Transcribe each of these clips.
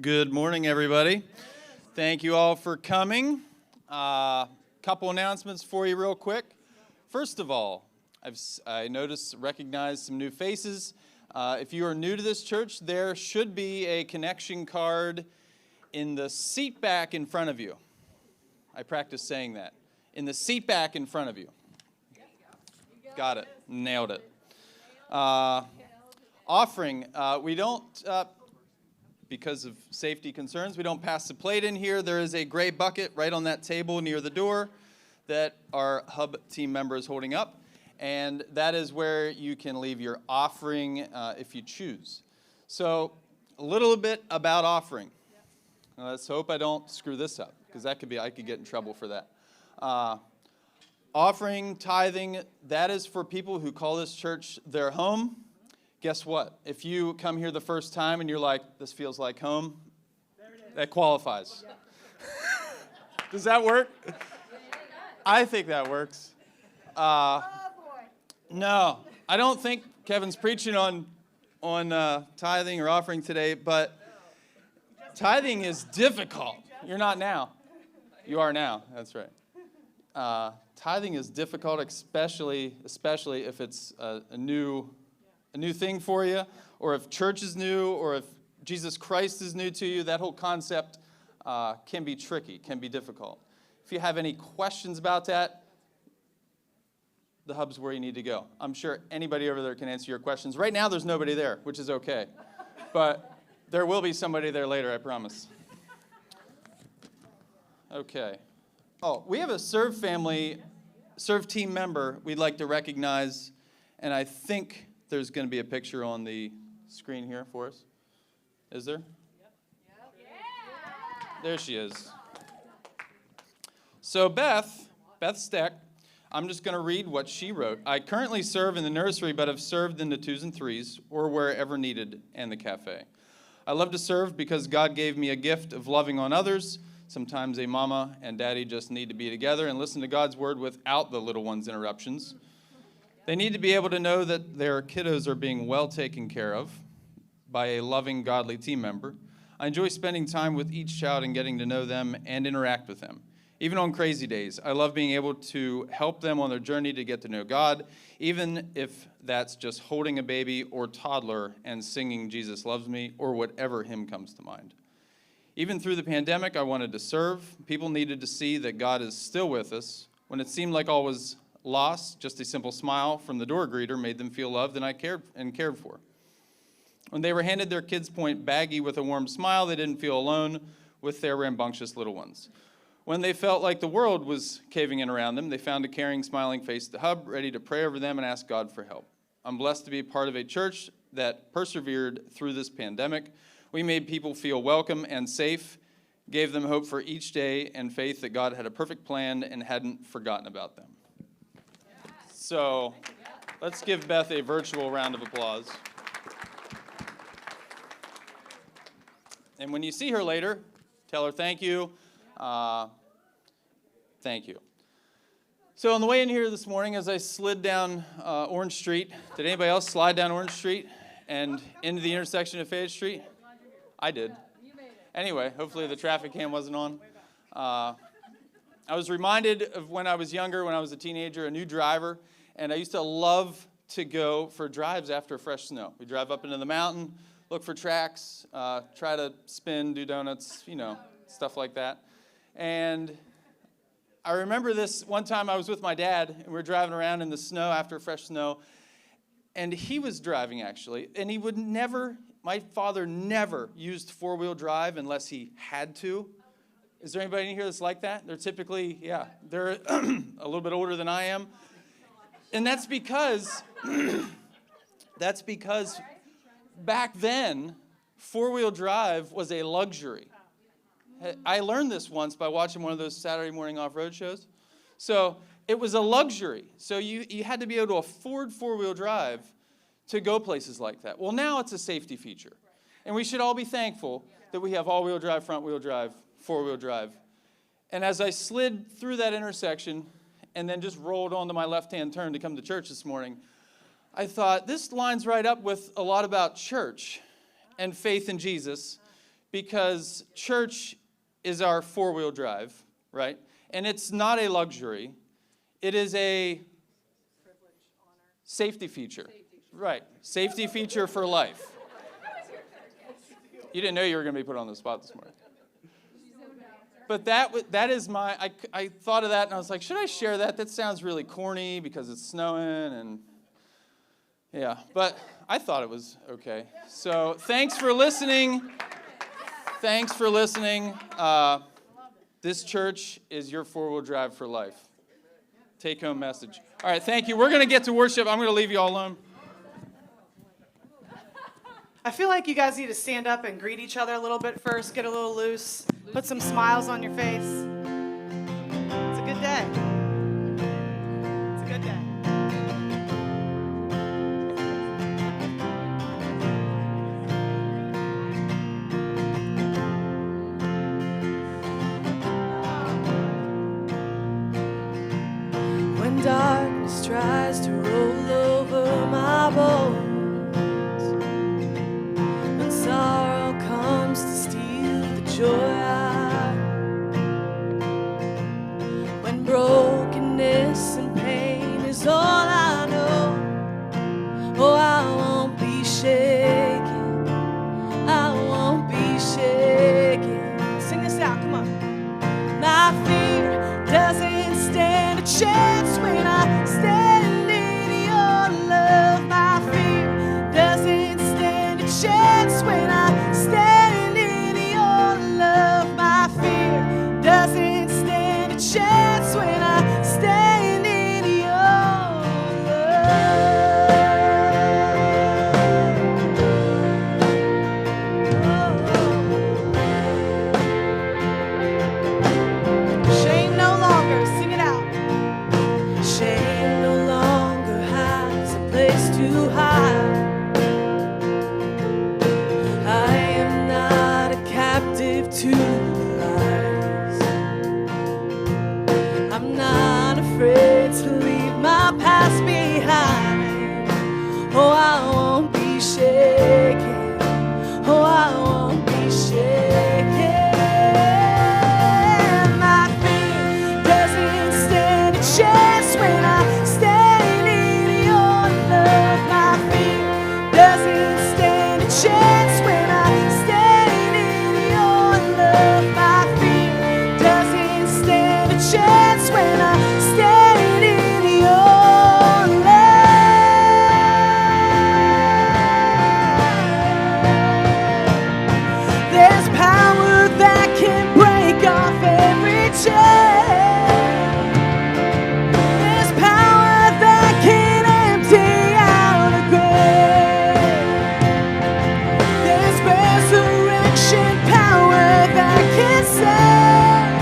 Good morning, everybody. Thank you all for coming. Couple announcements for you real quick. First of all, recognized some new faces. If you are new to this church, there should be a connection card in the seat back in front of you. I practiced saying that. In the seat back in front of you. Got it. Nailed it. Offering. We don't... Because of safety concerns, we don't pass the plate in here. There is a gray bucket right on that table near the door that our hub team member is holding up. And that is where you can leave your offering if you choose. So a little bit about offering. Let's hope I don't screw this up, because I could get in trouble for that. Offering, tithing, that is for people who call this church their home. Guess what? If you come here the first time and you're like, this feels like home, that qualifies. Does that work? I think that works. No, I don't think Kevin's preaching on tithing or offering today, but tithing is difficult. You're not now. You are now. That's right. Tithing is difficult, especially if it's a new thing for you, or if church is new, or if Jesus Christ is new to you. That whole concept can be tricky, can be difficult. If you have any questions about that, the hub's where you need to go. I'm sure anybody over there can answer your questions. Right now, there's nobody there, which is okay. But there will be somebody there later, I promise. Okay. Oh, we have a Serve team member we'd like to recognize, and I think there's going to be a picture on the screen here for us. Is there? Yep. There she is. So Beth Steck, I'm just going to read what she wrote. I currently serve in the nursery, but have served in the 2s and 3s, or wherever needed, and the cafe. I love to serve because God gave me a gift of loving on others. Sometimes a mama and daddy just need to be together and listen to God's word without the little one's interruptions. They need to be able to know that their kiddos are being well taken care of by a loving, godly team member. I enjoy spending time with each child and getting to know them and interact with them. Even on crazy days, I love being able to help them on their journey to get to know God, even if that's just holding a baby or toddler and singing Jesus Loves Me or whatever hymn comes to mind. Even through the pandemic, I wanted to serve. People needed to see that God is still with us. When it seemed like all was lost, just a simple smile from the door greeter made them feel loved and cared for. When they were handed their kids' point baggie with a warm smile, they didn't feel alone with their rambunctious little ones. When they felt like the world was caving in around them, they found a caring, smiling face at the hub, ready to pray over them and ask God for help. I'm blessed to be part of a church that persevered through this pandemic. We made people feel welcome and safe, gave them hope for each day, and faith that God had a perfect plan and hadn't forgotten about them. So let's give Beth a virtual round of applause. And when you see her later, tell her thank you. Thank you. So on the way in here this morning, as I slid down Orange Street, did anybody else slide down Orange Street and into the intersection of Fayette Street? I did. Anyway, hopefully the traffic cam wasn't on. I was reminded of when I was younger, when I was a teenager, a new driver, and I used to love to go for drives after fresh snow. We drive up into the mountain, look for tracks, try to spin, do donuts, stuff like that. And I remember this one time I was with my dad, and we were driving around in the snow after fresh snow, and he was driving, actually, and my father never used four-wheel drive unless he had to. Is there anybody in here that's like that? They're typically, they're a little bit older than I am. And that's because back then, four-wheel drive was a luxury. I learned this once by watching one of those Saturday morning off-road shows. So it was a luxury. So you had to be able to afford four-wheel drive to go places like that. Well, now it's a safety feature. And we should all be thankful that we have all-wheel drive, front-wheel drive, four-wheel drive. And as I slid through that intersection and then just rolled onto my left-hand turn to come to church this morning, I thought, this lines right up with a lot about church and faith in Jesus, because church is our four-wheel drive, right? And it's not a luxury. It is a safety feature. Right. Safety feature for life. You didn't know you were going to be put on the spot this morning. But that is I thought of that and I was like, should I share that? That sounds really corny because it's snowing and yeah. But I thought it was okay. So thanks for listening. Thanks for listening. This church is your four-wheel drive for life. Take-home message. All right, thank you. We're going to get to worship. I'm going to leave you all alone. I feel like you guys need to stand up and greet each other a little bit first, get a little loose, put some smiles on your face. It's a good day. It's a good day. When darkness tries to roll over my bones, when sorrow comes to steal the joy when brokenness and pain is all I know, oh, I won't be shaken, I won't be shaken. Sing this out, come on. My fear doesn't stand a chance when I stand in your love. My fear doesn't stand a chance when I stand in your love. My fear doesn't stand a chance when I stand in your love. Shame no longer. Sing it out. Shame no longer has a place to hide. I am not a captive to lies. I'm not afraid to leave my past behind. Oh, I won't be shaken. Oh, I won't be shaken. My fear doesn't stand a chance when I stand in your love. My fear doesn't stand a chance when I stand in your love. My fear doesn't stand a chance when I stand in your love. There's power that can break off every chain. There's power that can empty out a grave. There's resurrection power that can save.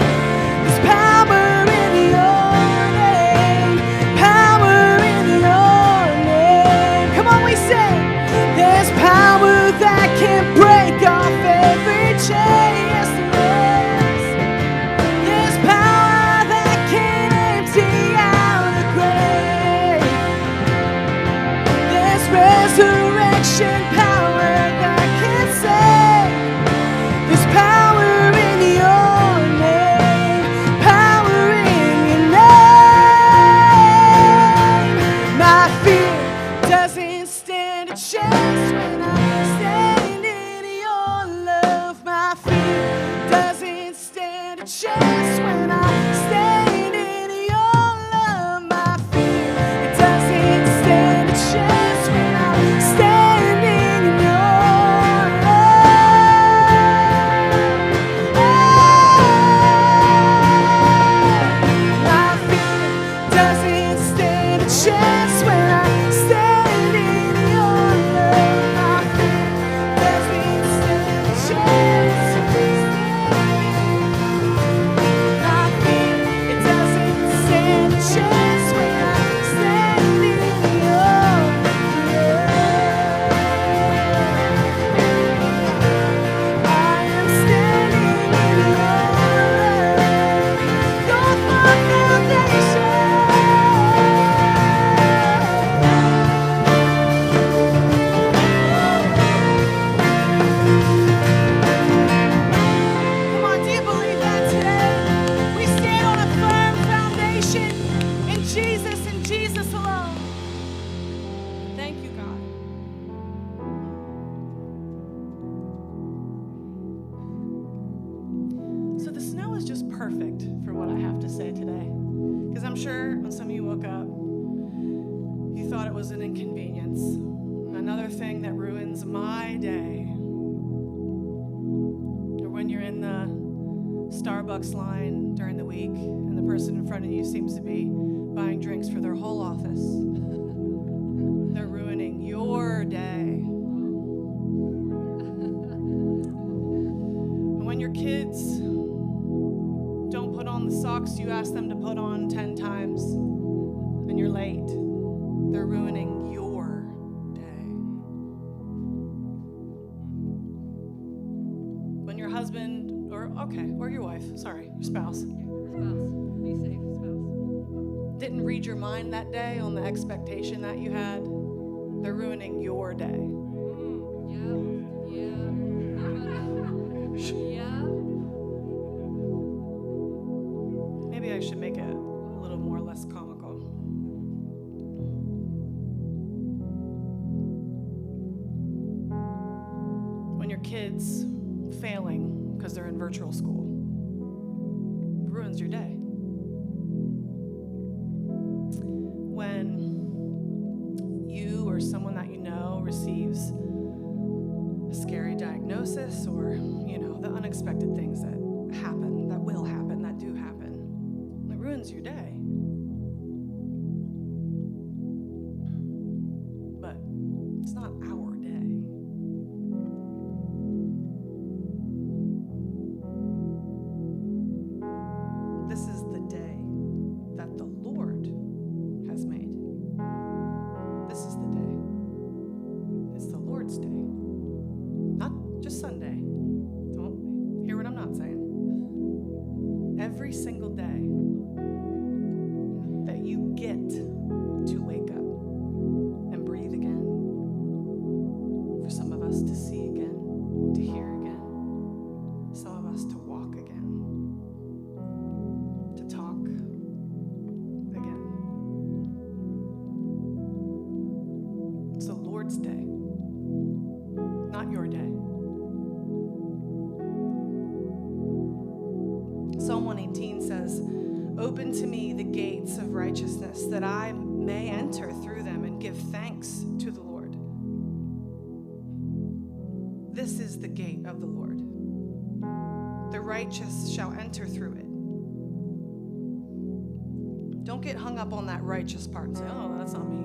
There's power in your name. Power in your name. Come on, we sing. There's power that can break off every chain. Yes, there is. There's power that can empty out a grave. There's resurrection power that can save. There's power in your name. Power in your name. My fear doesn't stand a chance when I stand in your love. My fear doesn't stand a chance when I stand in your love. My fear doesn't stand a chance when I stand in was an inconvenience. Another thing that ruins my day. Or when you're in the Starbucks line during the week and the person in front of you seems to be buying drinks for their whole office. They're ruining your day. And when your kids don't put on the socks you ask them to put on 10 times and you're late, they're ruining your day. When your husband, or your wife, sorry, your spouse, Be safe, spouse. didn't read your mind that day on the expectation that you had, they're ruining your day. Yeah. Maybe I should make it a little more less comical. When your kids failing because they're in virtual school, it ruins your day. When you or someone that you know receives a scary diagnosis, or the unexpected things that happen, that will happen, that do happen, it ruins your day. But it's not our day. This is the day that the Lord has made. This is the day. It's the Lord's day. Not just Sunday. Don't hear what I'm not saying. Every single day that you get to wake up and breathe again. For some of us to see again, to hear again. Some of us to walk again. To talk again. It's the Lord's day, not your day. Psalm 118 says, "Open to me the gates of righteousness, that I may enter through them and give thanks to the Lord." This is the gate of the Lord. The righteous shall enter through it. Don't get hung up on that righteous part and say, "Oh, that's not me."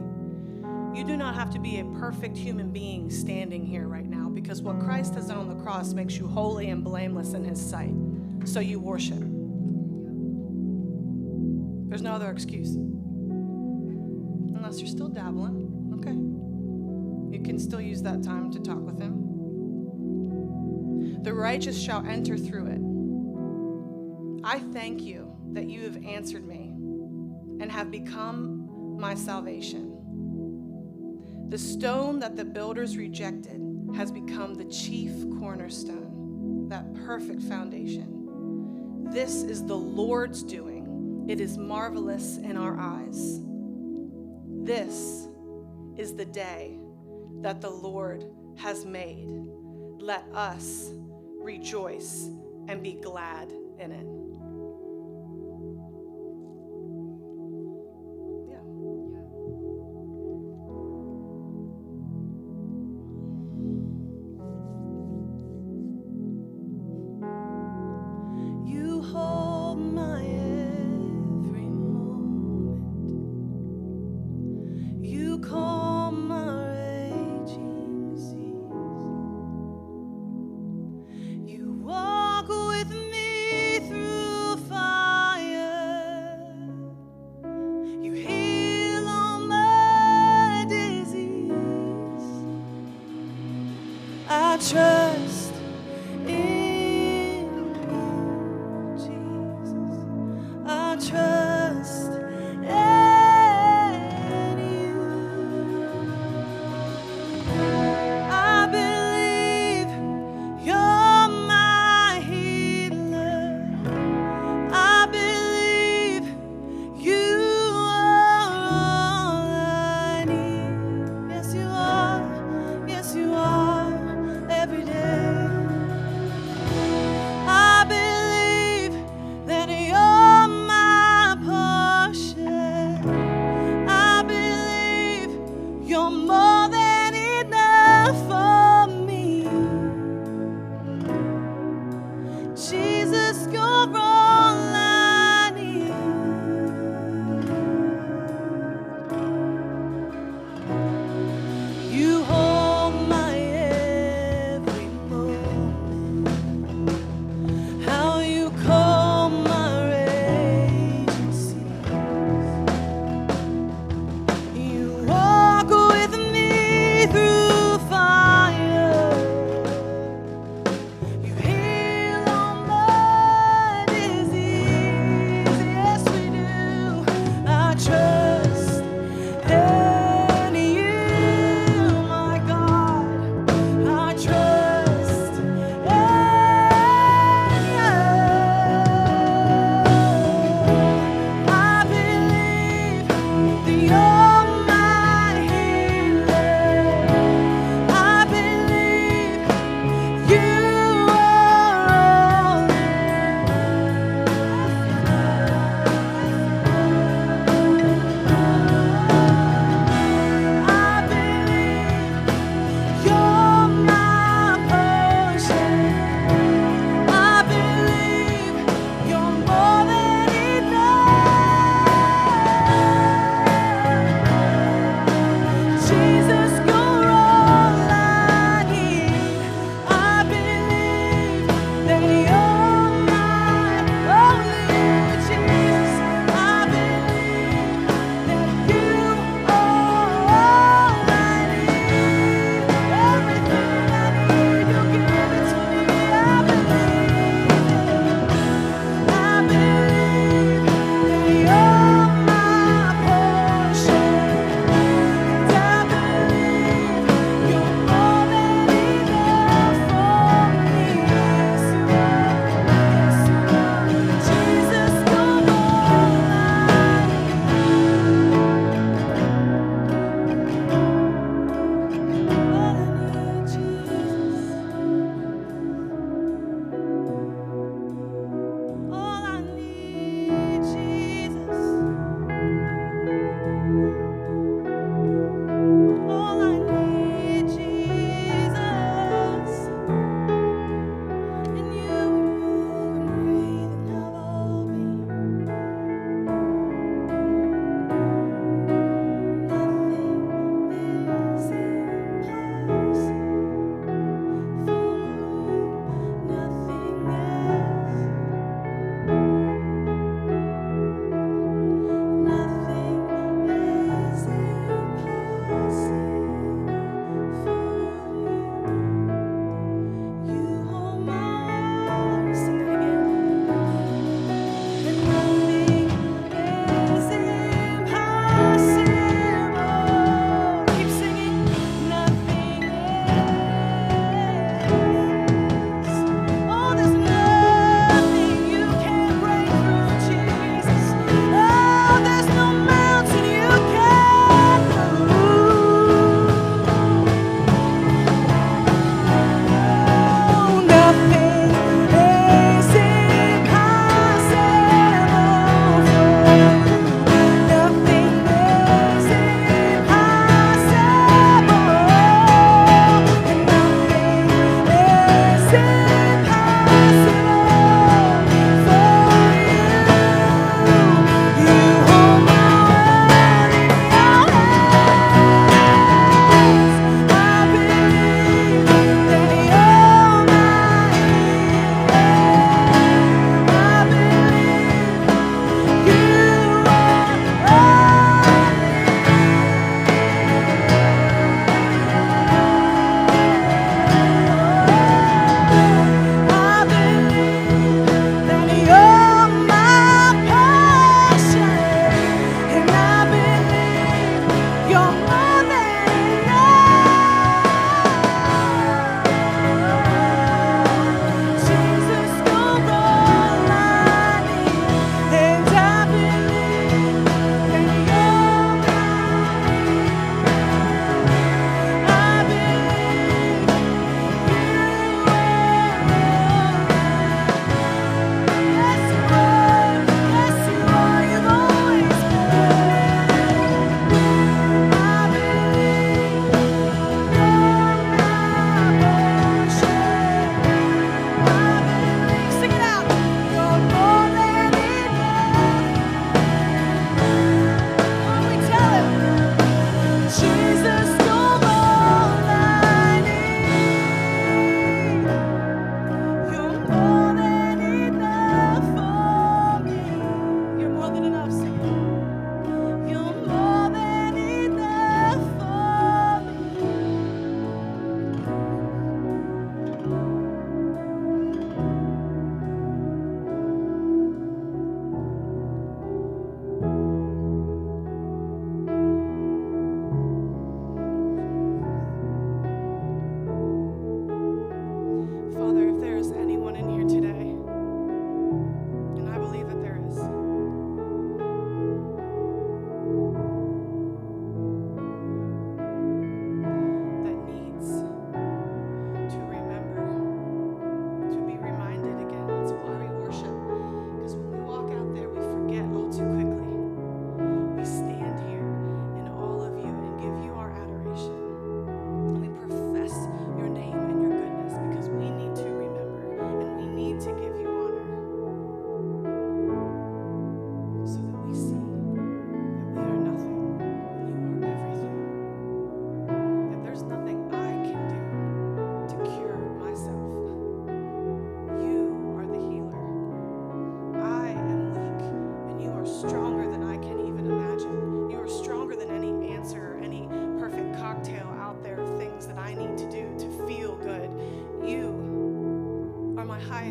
You do not have to be a perfect human being standing here right now, because what Christ has done on the cross makes you holy and blameless in his sight. So you worship. There's no other excuse. Unless you're still dabbling, okay. You can still use that time to talk with him. The righteous shall enter through it. I thank you that you have answered me and have become my salvation. The stone that the builders rejected has become the chief cornerstone, that perfect foundation. This is the Lord's doing. It is marvelous in our eyes. This is the day that the Lord has made. Let us rejoice and be glad in it. Yeah. You hold my every moment. You calm my raging seas. You walk with me through fire. You heal all my disease. I trust in you, Jesus. I trust in you. I believe you're my healer. I believe you are all I need. Yes, you are. Yes, you are. Every day. You're more than enough for me. Jesus, you're all I need. You hold my every moment. How you calm my raging seas. You walk with me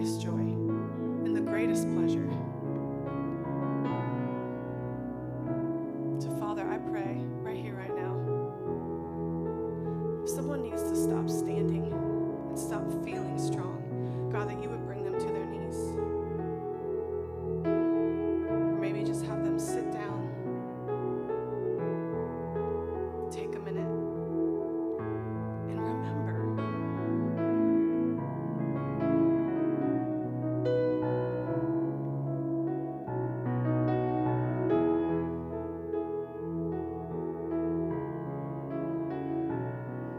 highest joy and the greatest pleasure. So, Father, I pray right here, right now, if someone needs to stop standing and stop feeling strong, God, that you would bring them to their knees. Or maybe just have them sit down. Take a minute and remember.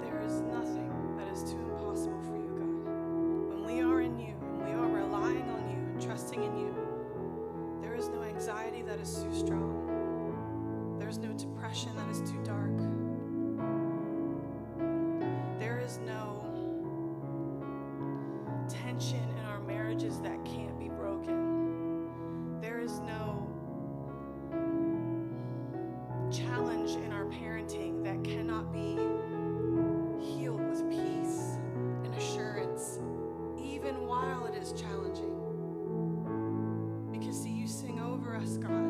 There is nothing that is too impossible for you, God. When we are in you, and we are relying on you and trusting in you, there is no anxiety that is too strong. There is no depression that is too dark. There is no tension in our marriages that can't be broken. There is no challenge in our parenting that cannot be healed with peace and assurance, even while it is challenging. Because, see, you sing over us, God.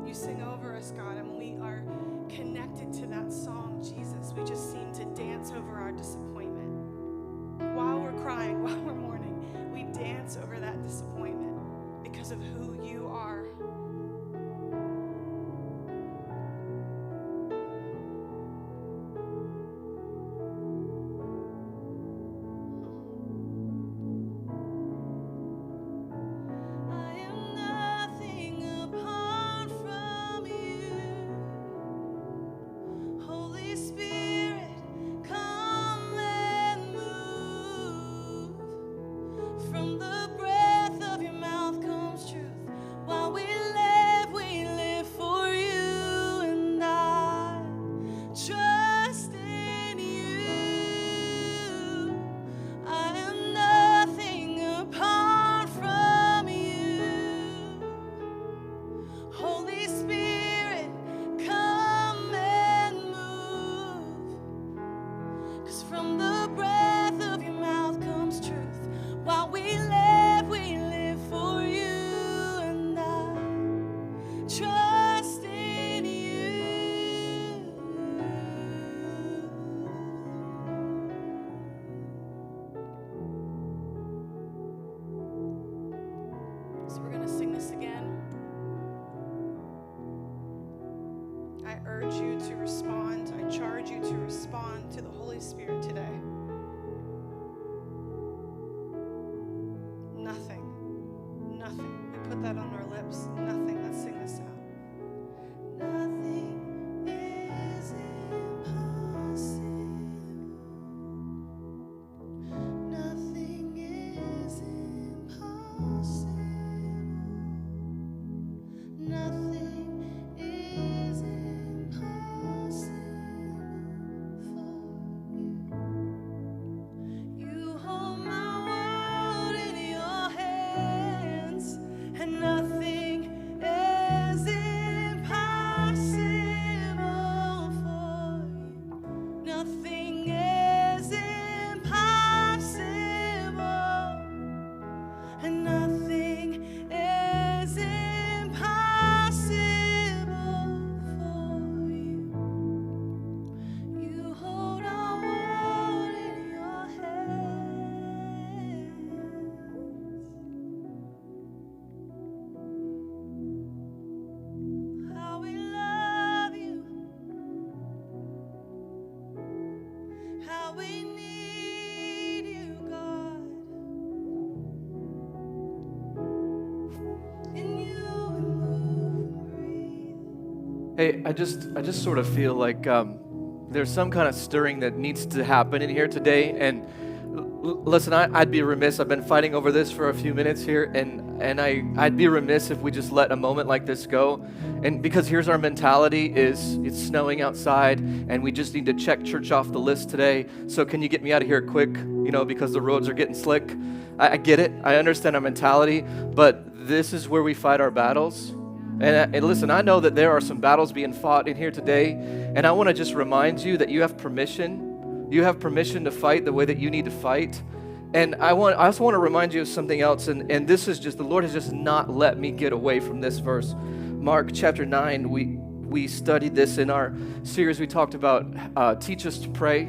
You sing over us, God, and when we are connected to that song, Jesus, we just seem to dance over our disappointment. While we're crying, while we're mourning, we dance over that disappointment because of who you are. I am nothing apart from you. Holy Spirit, come and move. From the breath of your mouth comes truth. While we live for you, and I trust in you. I am nothing apart from you. Holy Spirit, come and move. 'Cause from the breath of your mouth comes truth. While we live for you, and I trust in you. So we're going to sing this again. I urge you to respond. I charge you to respond to the Holy Spirit today. Nothing. We put that on our lips. Nothing. Let's sing this out. Nothing is impossible. Nothing is impossible. Nothing is impossible for you. You hold my world in your hands, and nothing is impossible for you. Nothing is impossible, and nothing is impossible for you. You hold our world in your hands. How we love you, how we need you, God. In you we move and breathe. Hey, I just sort of feel like there's some kind of stirring that needs to happen in here today. And listen, I'd be remiss. I've been fighting over this for a few minutes here, and I'd be remiss if we just let a moment like this go. And because here's our mentality: is it's snowing outside, and we just need to check church off the list today. So can you get me out of here quick? Because the roads are getting slick. I get it. I understand our mentality, but this is where we fight our battles. And listen, I know that there are some battles being fought in here today, and I want to just remind you that you have permission. You have permission to fight the way that you need to fight. And I also want to remind you of something else, and this is just, the Lord has just not let me get away from this verse. Mark chapter 9, we studied this in our series. We talked about teach us to pray.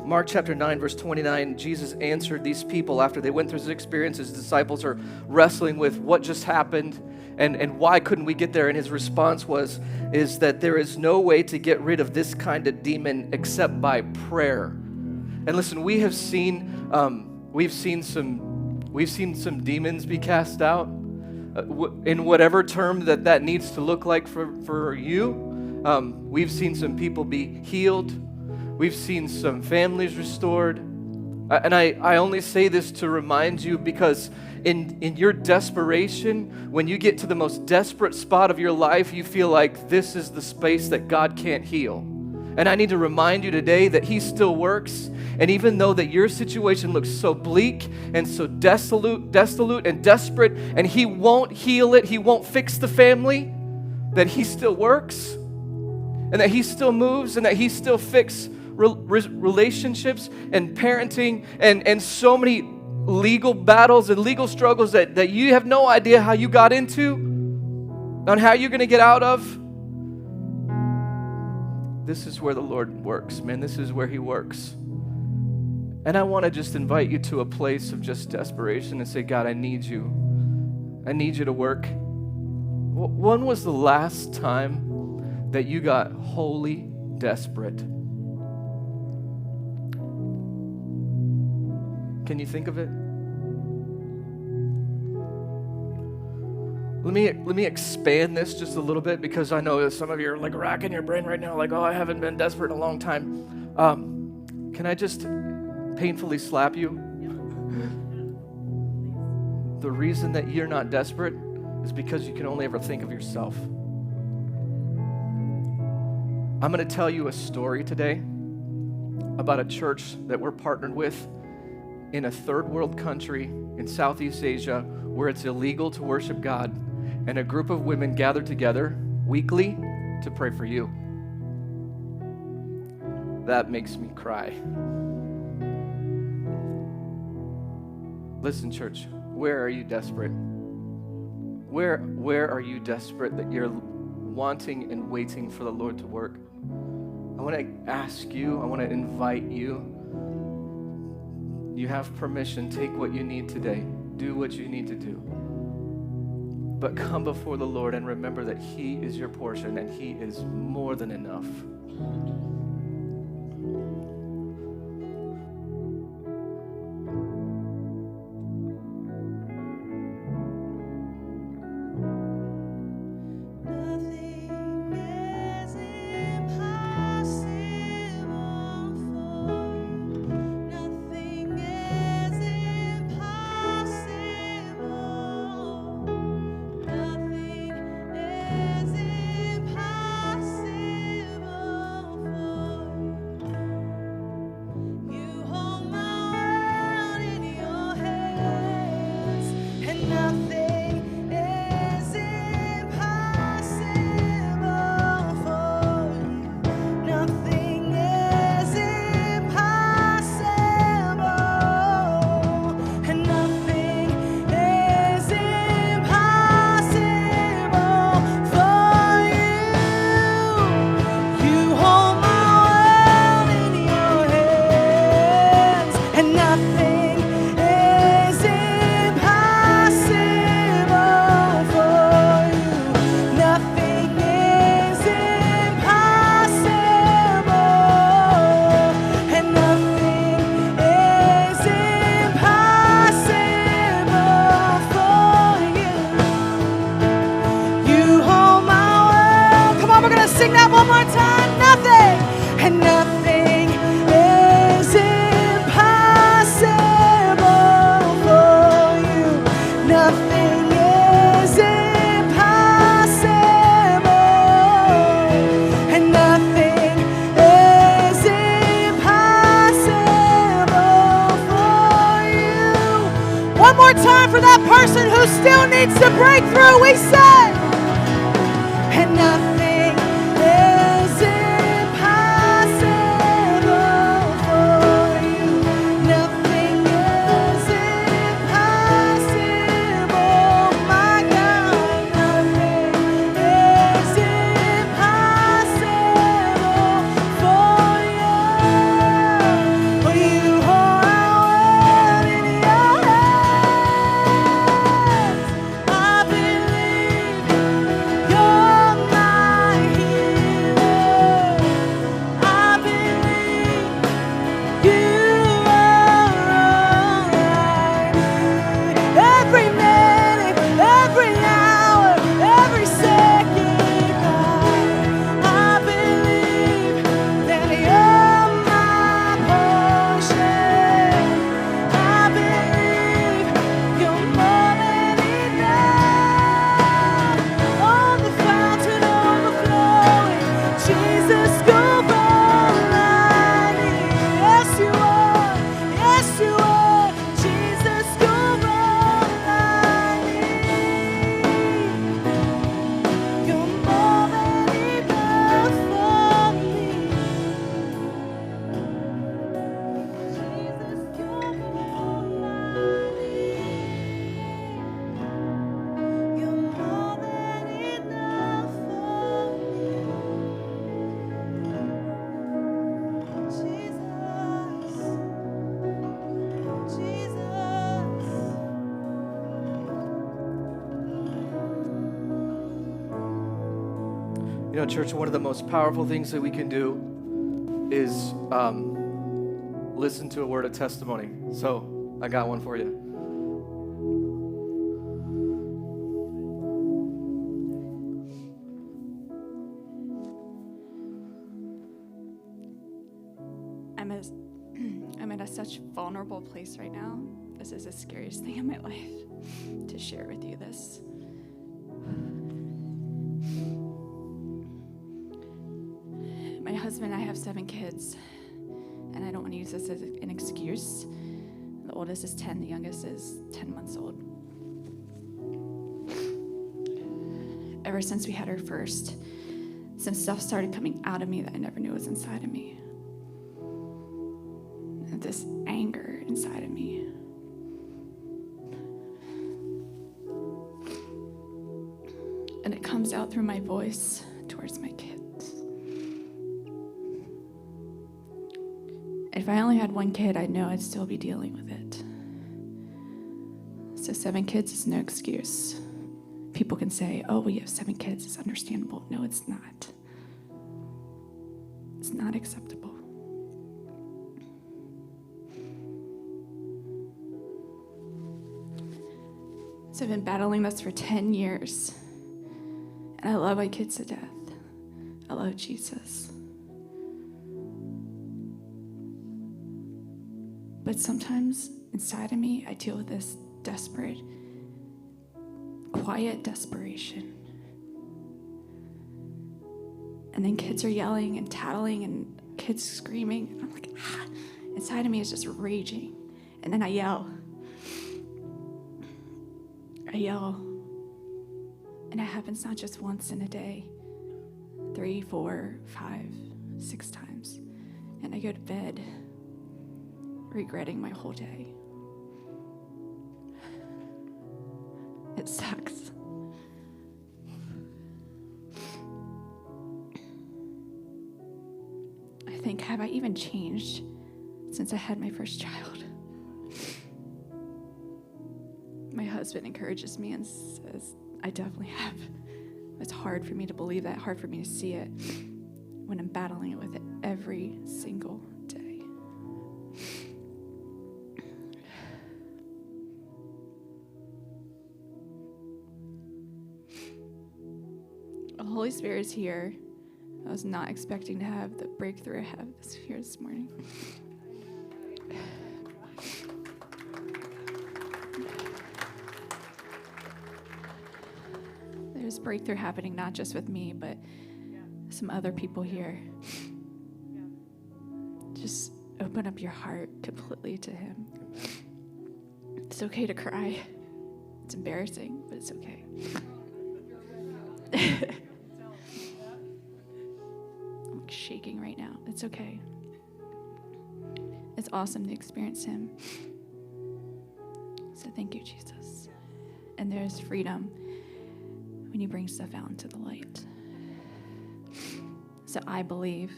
Mark chapter 9, verse 29, Jesus answered these people after they went through this experience. His disciples are wrestling with what just happened and why couldn't we get there? And his response is that there is no way to get rid of this kind of demon except by prayer. And listen, we've seen some demons be cast out in whatever term that needs to look like for you. We've seen some people be healed. We've seen some families restored. And I only say this to remind you because in your desperation, when you get to the most desperate spot of your life, you feel like this is the space that God can't heal. And I need to remind you today that He still works. And even though that your situation looks so bleak and so desolate and desperate, and He won't heal it, He won't fix the family, that He still works, and that He still moves, and that He still fixes relationships and parenting and so many legal battles and legal struggles that you have no idea how you got into, on how you're going to get out of. This is where the Lord works, man. This is where He works. And I want to just invite you to a place of just desperation and say, God, I need you. I need you to work. When was the last time that you got wholly desperate? Can you think of it? Let me expand this just a little bit, because I know that some of you are like racking your brain right now, like, oh, I haven't been desperate in a long time. Can I just painfully slap you? The reason that you're not desperate is because you can only ever think of yourself. I'm going to tell you a story today about a church that we're partnered with in a third world country in Southeast Asia where it's illegal to worship God, and a group of women gather together weekly to pray for you. That makes me cry. Listen, church, where are you desperate? Where are you desperate that you're wanting and waiting for the Lord to work? I want to ask you, I want to invite you. You have permission. Take what you need today. Do what you need to do. But come before the Lord and remember that He is your portion and He is more than enough. Sing that one more time. Nothing and nothing is impossible for you. Nothing is impossible, and nothing is impossible for you. One more time for that person who still needs to break through. We say, and nothing. know, church, one of the most powerful things that we can do is listen to a word of testimony. So I got one for you. I'm at such vulnerable place right now. This is the scariest thing in my life to share with you this. My husband and I have 7 kids, and I don't want to use this as an excuse. The oldest is 10, the youngest is 10 months old. Ever since we had her first, some stuff started coming out of me that I never knew was inside of me. This anger inside of me. And it comes out through my voice towards my kids. If I only had 1 kid, I'd know I'd still be dealing with it. So 7 kids is no excuse. People can say, oh, we have 7 kids, it's understandable. No, it's not. It's not acceptable. So I've been battling this for 10 years. And I love my kids to death. I love Jesus. But sometimes inside of me, I deal with this desperate, quiet desperation. And then kids are yelling and tattling and kids screaming. And I'm like, ah. Inside of me is just raging. And then I yell. And it happens not just once in a day, 3, 4, 5, 6 times. And I go to bed regretting my whole day. It sucks. I think, have I even changed since I had my first child? My husband encourages me and says, I definitely have. It's hard for me to believe that, hard for me to see it when I'm battling with it every single day. The Holy Spirit is here. I was not expecting to have the breakthrough I have this morning. There's breakthrough happening not just with me, but some other people here. Just open up your heart completely to Him. It's okay to cry. It's embarrassing, but it's okay. I'm shaking right now. It's okay. It's awesome to experience Him. So thank you, Jesus. And there's freedom when you bring stuff out into the light. So I believe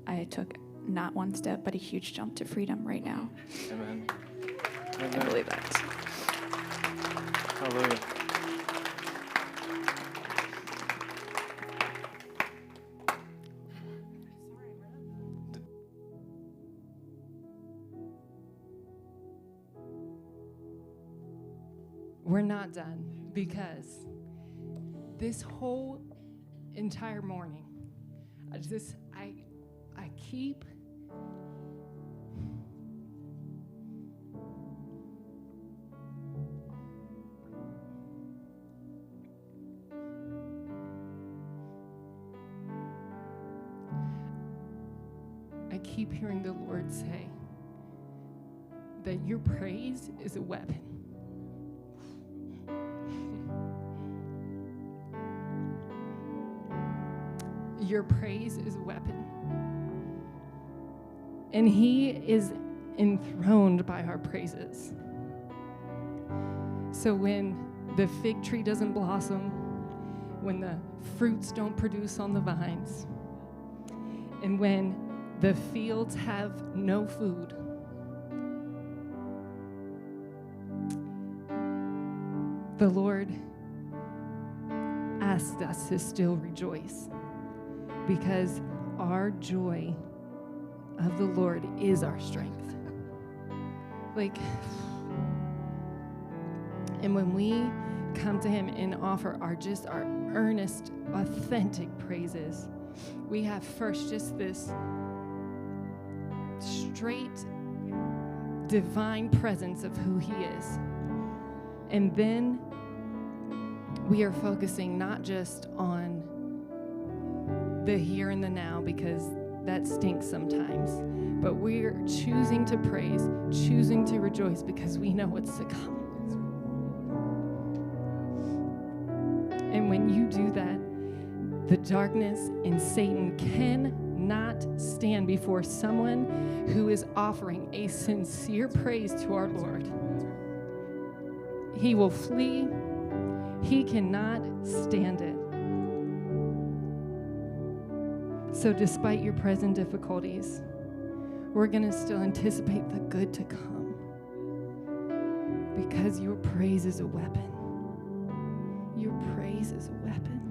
I took not one step, but a huge jump to freedom right now. Amen. I Amen. believe that. Hallelujah. We're not done, because this whole entire morning, I keep hearing the Lord say that your praise is a weapon. Your praise is a weapon. And He is enthroned by our praises. So when the fig tree doesn't blossom, when the fruits don't produce on the vines, and when the fields have no food, the Lord asked us to still rejoice because our joy of the Lord is our strength. Like, and when we come to him and offer our earnest, authentic praises, we have first just this straight divine presence of who he is. And then we are focusing not just on the here and the now, because that stinks sometimes, but we're choosing to praise, choosing to rejoice because we know what's to come. And when you do that, the darkness and Satan cannot stand before someone who is offering a sincere praise to our Lord. He will flee. He cannot stand it. So despite your present difficulties, we're going to still anticipate the good to come, because your praise is a weapon. Your praise is a weapon.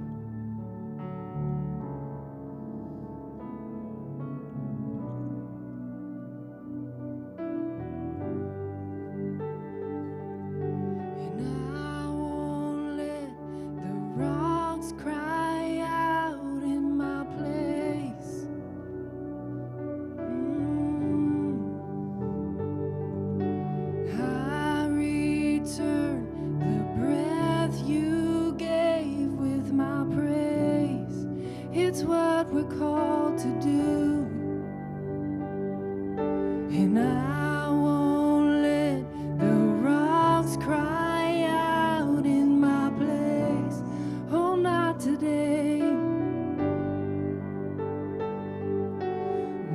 And I won't let the rocks cry out in my place. I return the breath you gave with my praise. It's what we're called to do. And I won't let the rocks cry out in my place. Oh, not today.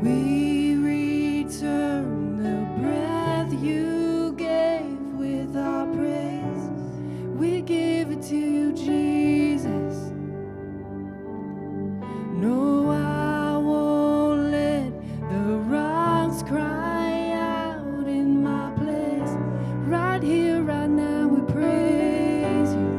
We return the breath you gave with our praise. We give it to you, Jesus. No, I won't let the rocks cry out in my place. Right here, right now, we praise you.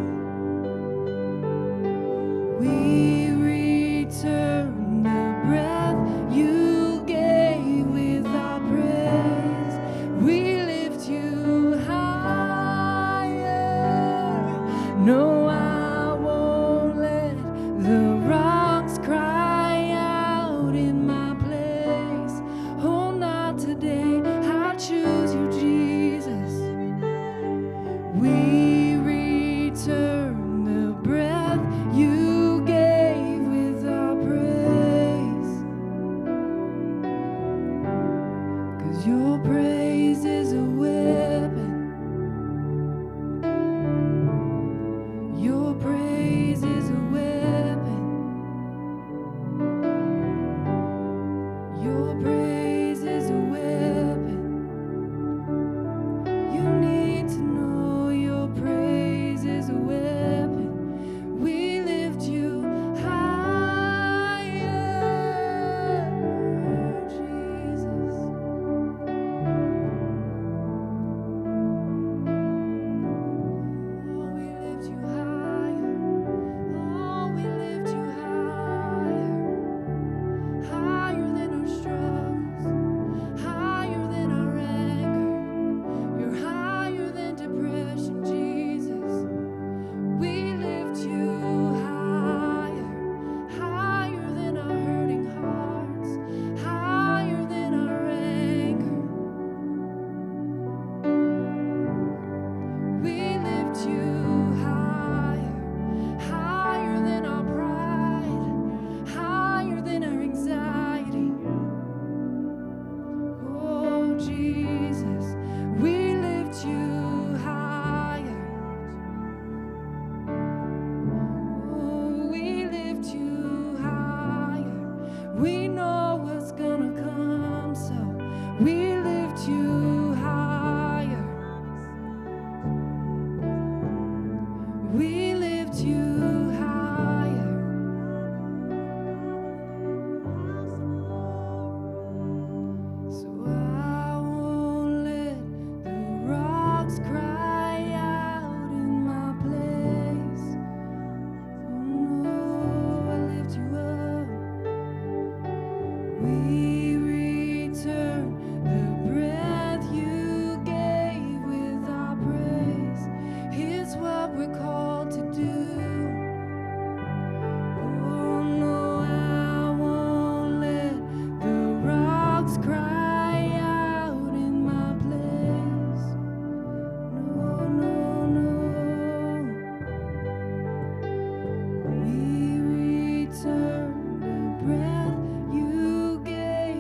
We return the breath you gave with our praise. We lift you higher. No, I won't let the rocks cry out in my place. Oh, not today. I choose you, Jesus. We return the breath you gave with our praise. 'Cause your praise is a weapon. Your praise is a weapon. Your praise is a weapon. You need to know your praise is a weapon. We lift you higher, Jesus. Oh, we lift you higher. Oh, we lift you higher. Higher than our struggle. We return the breath you gave with our praise. Here's what we're called to do. Oh no, I won't let the rocks cry out in my place. No, no, no. We return the breath you gave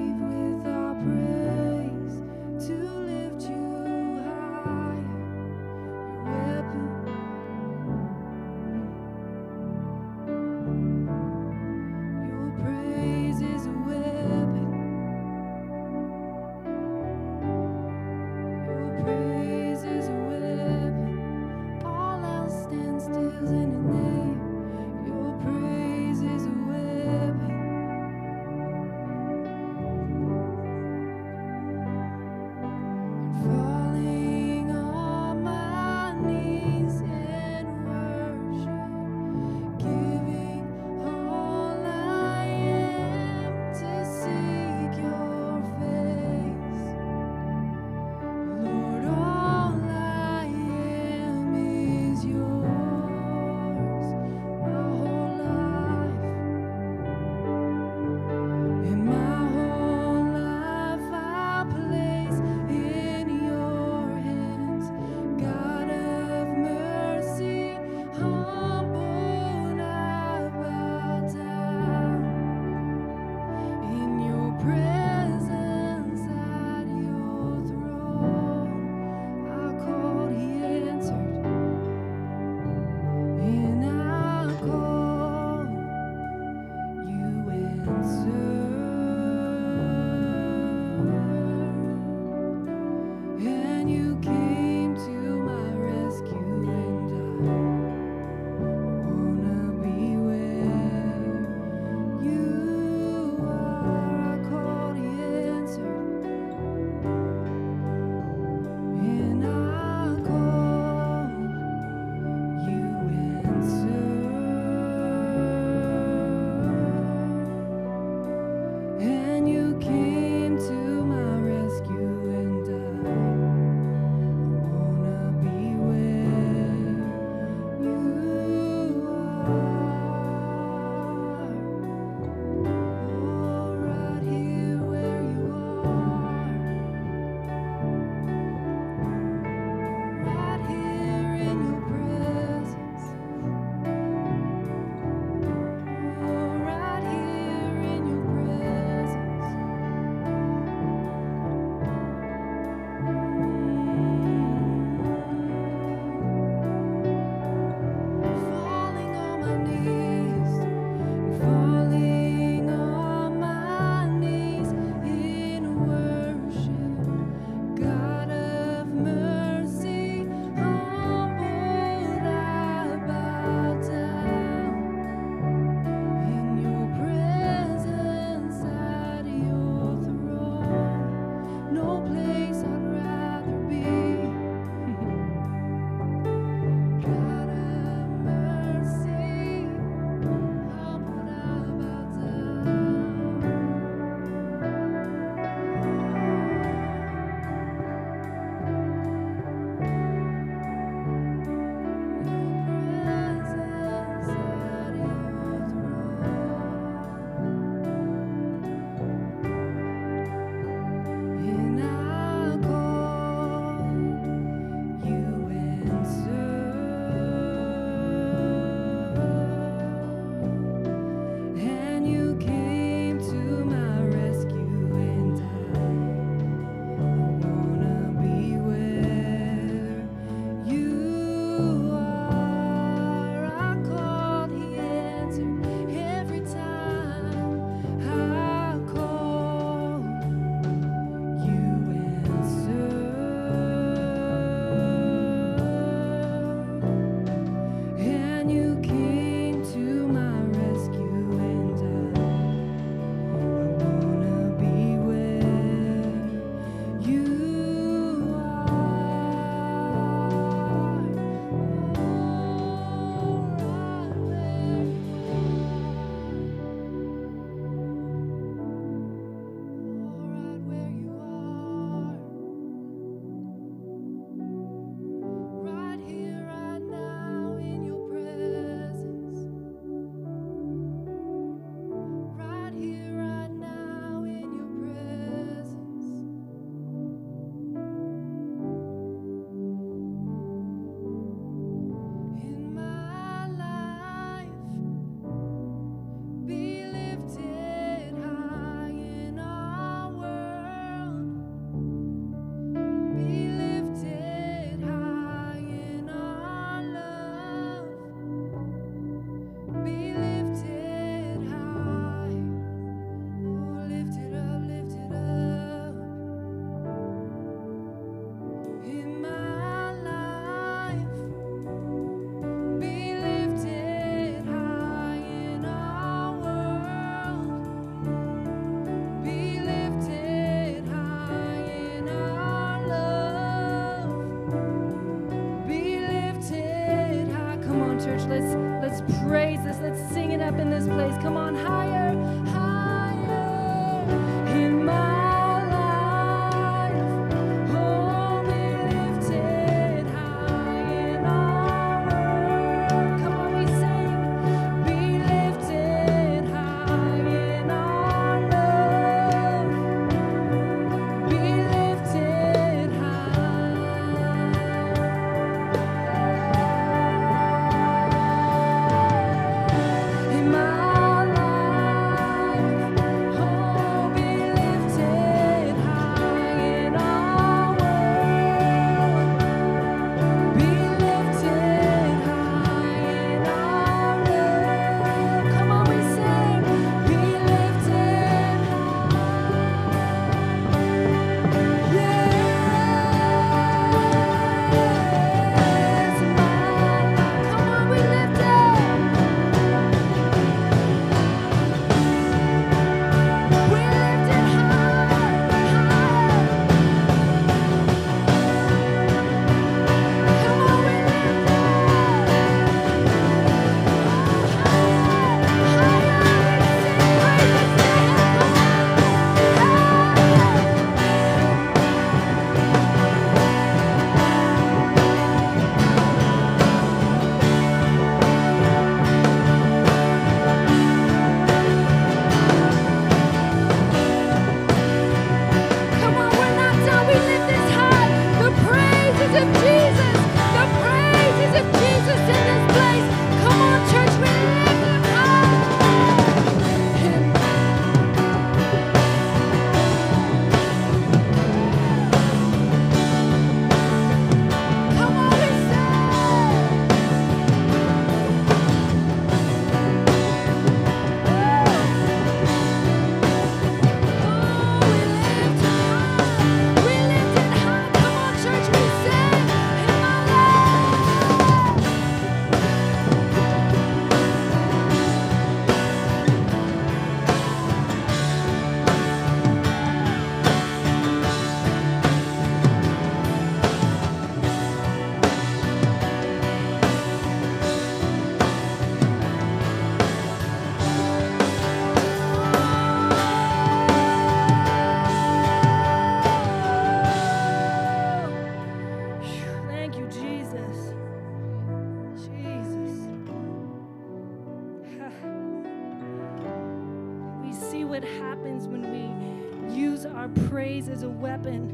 our praise as a weapon.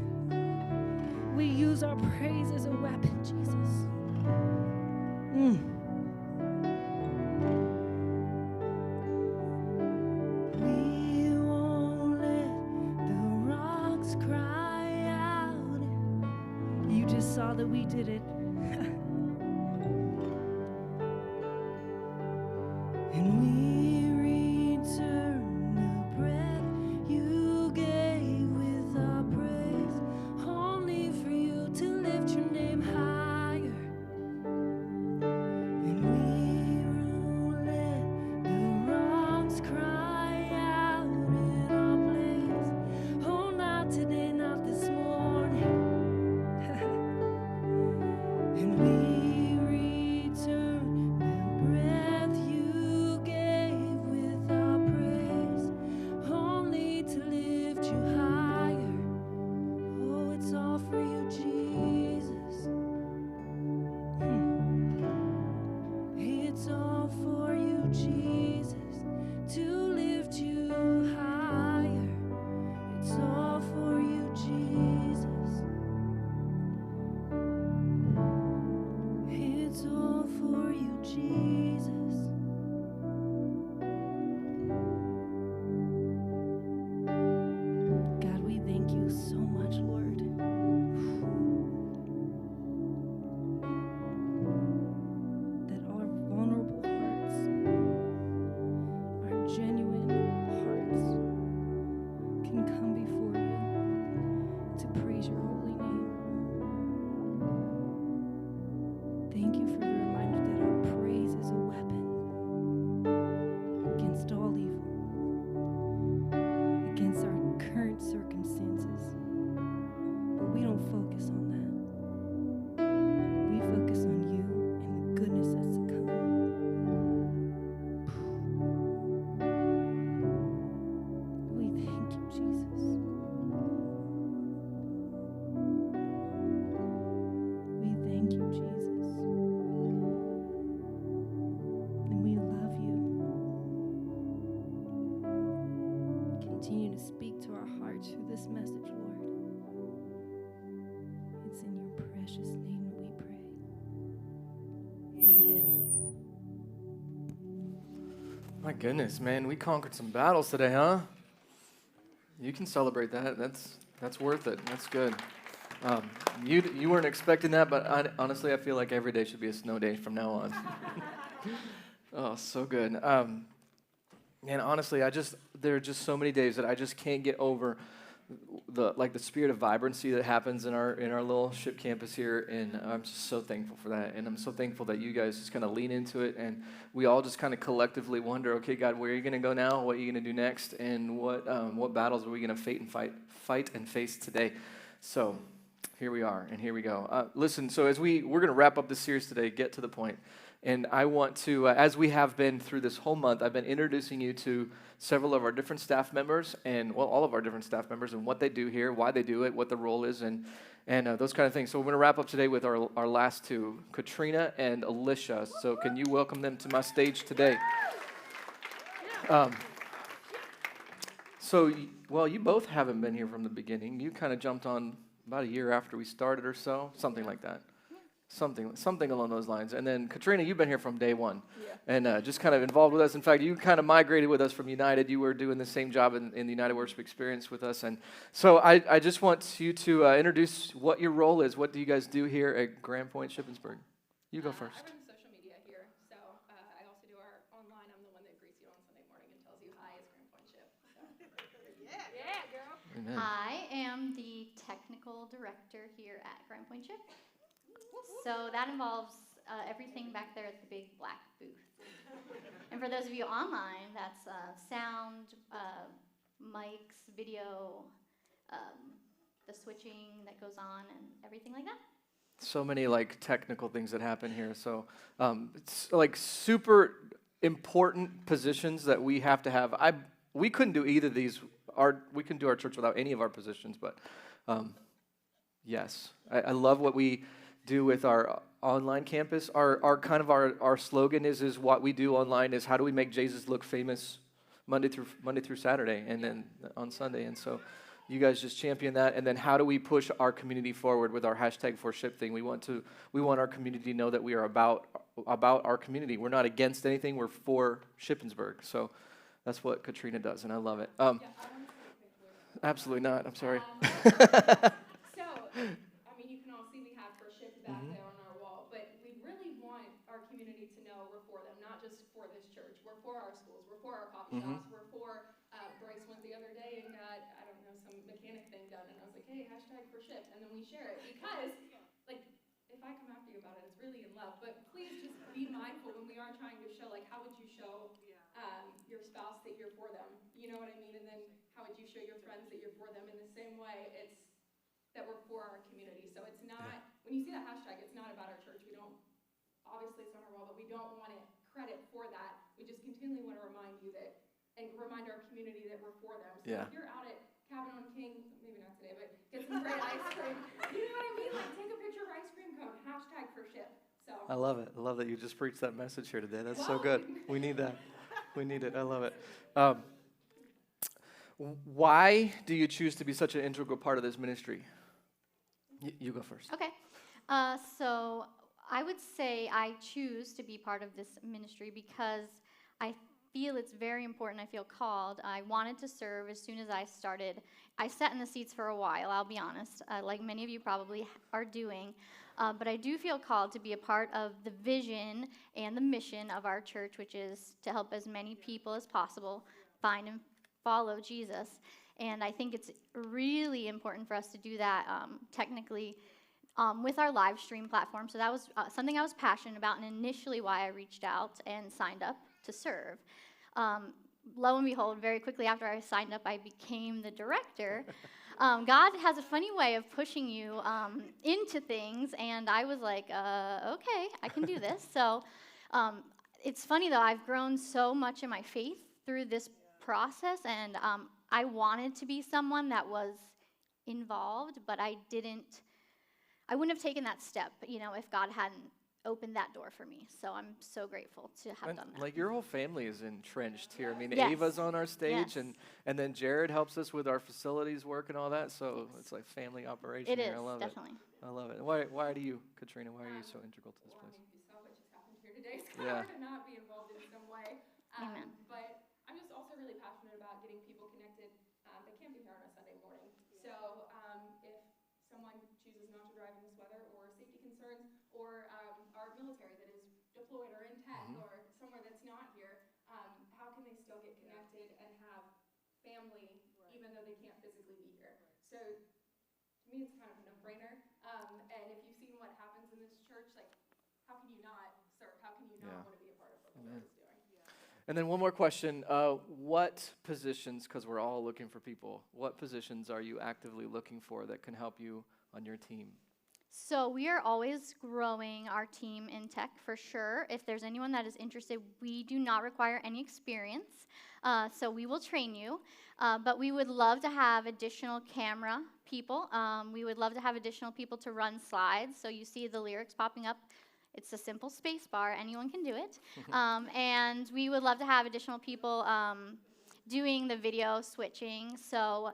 We use our praise as a weapon, Jesus. We won't let the rocks cry out. You just saw that we did it. And we return the breath you gave with our praise, only for you to lift your name higher. And we won't let the rocks cry out in our place. Oh, not today, not this morning. And we return the breath you gave with our praise, only to lift you higher. Oh, it's all for you, Jesus. It's all for you, Jesus, to lift you higher. It's all for you, Jesus. It's all for you, Jesus. God, we thank you so much, Lord. That our vulnerable hearts, our genuine hearts, can come before you to praise your holy name. Thank you for the reminder that our praise is a weapon against all evil, against our current circumstances. But we don't focus on that. We focus on you and the goodness that's to come. We thank you, Jesus. We thank you, Jesus. And we love you. Continue to speak to our hearts through this message, Lord. It's in your precious name that we pray. Amen. My goodness, man, we conquered some battles today, huh? You can celebrate that. That's worth it. That's good. You weren't expecting that, but honestly, I feel like every day should be a snow day from now on. Oh, so good. And honestly, there are just so many days that I just can't get over the spirit of vibrancy that happens in our little ship campus here, and I'm just so thankful for that. And I'm so thankful that you guys just kind of lean into it, and we all just kind of collectively wonder, okay, God, where are you going to go now? What are you going to do next? And what battles are we going to fight and face today? So here we are, and here we go. Listen, so as we're going to wrap up this series today, get to the point. And I want to, as we have been through this whole month, I've been introducing you to several of our different staff members, and all of our different staff members, and what they do here, why they do it, what the role is, and those kind of things. So we're going to wrap up today with our last two, Katrina and Alicia. So can you welcome them to my stage today? You both haven't been here from the beginning. You kind of jumped on about a year after we started or so, something like that. Something along those lines. And then Katrina, you've been here from day one, and just kind of involved with us. In fact, you kind of migrated with us from United. You were doing the same job in the United Worship Experience with us. And so I just want you to introduce what your role is. What do you guys do here at Grand Point Shippensburg? You go first. I run social media here, so I also do our online. I'm the one that greets you on Sunday morning and tells you hi, it's Grand Point Ship. So. Yeah, girl. Amen. I am the technical director here at Grand Point Ship. So that involves everything back there at the big black booth. And for those of you online, that's sound, mics, video, the switching that goes on, and everything like that. So many technical things that happen here. So it's super important positions that we have to have. We couldn't do either of these. We couldn't do our church without any of our positions. But yes, I love what we do with our online campus. Our slogan is what we do online is how do we make Jesus look famous Monday through Saturday, and then on Sunday. And so you guys just champion that. And then how do we push our community forward with our #4Ship thing? We want our community to know that we are about our community. We're not against anything. We're for Shippensburg. So that's what Katrina does, and I love it. Absolutely not. I'm sorry. So, I mean, you can all see we have for ship back there on our wall, but we really want our community to know we're for them, not just for this church. We're for our schools. We're for our coffee shops. We're for, Bryce went the other day and got, I don't know, some mechanic thing done, and I was like, hey, #4Ship, and then we share it because, like, if I come after you about it, it's really in love, but please just be mindful when we are trying to show, like, how would you show your spouse that you're for them? You know what I mean? And then how would you show your friends that you're for them? In the same way, it's that we're for our community. So it's not, when you see that hashtag, it's not about our church. We don't, obviously it's on our wall, but we don't want it credit for that. We just continually want to remind you that, and remind our community that we're for them. So if you're out at Cabin on King, maybe not today, but get some great ice cream. You know what I mean? Like, take a picture of ice cream cone, #4Ship. So I love it. I love that you just preached that message here today. That's so good. We need that. We need it. I love it. Why do you choose to be such an integral part of this ministry? You go first. Okay. So I would say I choose to be part of this ministry because I feel it's very important. I feel called. I wanted to serve as soon as I started. I sat in the seats for a while, I'll be honest, like many of you probably are doing. But I do feel called to be a part of the vision and the mission of our church, which is to help as many people as possible find and follow Jesus. And I think it's really important for us to do that technically with our live stream platform. So that was something I was passionate about, and initially why I reached out and signed up to serve. Lo and behold, very quickly after I signed up, I became the director. God has a funny way of pushing you into things, and I was like, okay, I can do this. So it's funny, though, I've grown so much in my faith through this process, and I wanted to be someone that was involved, but I wouldn't have taken that step, if God hadn't opened that door for me. So I'm so grateful to have done that. Like, your whole family is entrenched here. I mean, Yes. Ava's on our stage, Yes. and then Jared helps us with our facilities work and all that. So it's like family operation It here. is, I love definitely. it. I love it. Why do you, Katrina? Why are you so integral to this Well, I place? mean, you saw what just happened here today. It's kind of hard to not be involved in some way. Amen. But I'm just also really passionate about getting people connected that can't be here on a Sunday morning. So if someone chooses not to drive in this weather, or safety concerns, or our military that is deployed or in tech or somewhere that's not here, how can they still get connected and have family even though they can't physically be here? So to me, it's kind of a no-brainer. And if you've seen what happens in this church, like, how can you not serve? How can you not want to be a part of what the Lord is doing? And then one more question. What positions, because we're all looking for people, what positions are you actively looking for that can help you on your team? So we are always growing our team in tech for sure. If there's anyone that is interested, we do not require any experience. So we will train you. But we would love to have additional camera people. We would love to have additional people to run slides. So you see the lyrics popping up. It's a simple space bar. Anyone can do it. And we would love to have additional people doing the video switching. So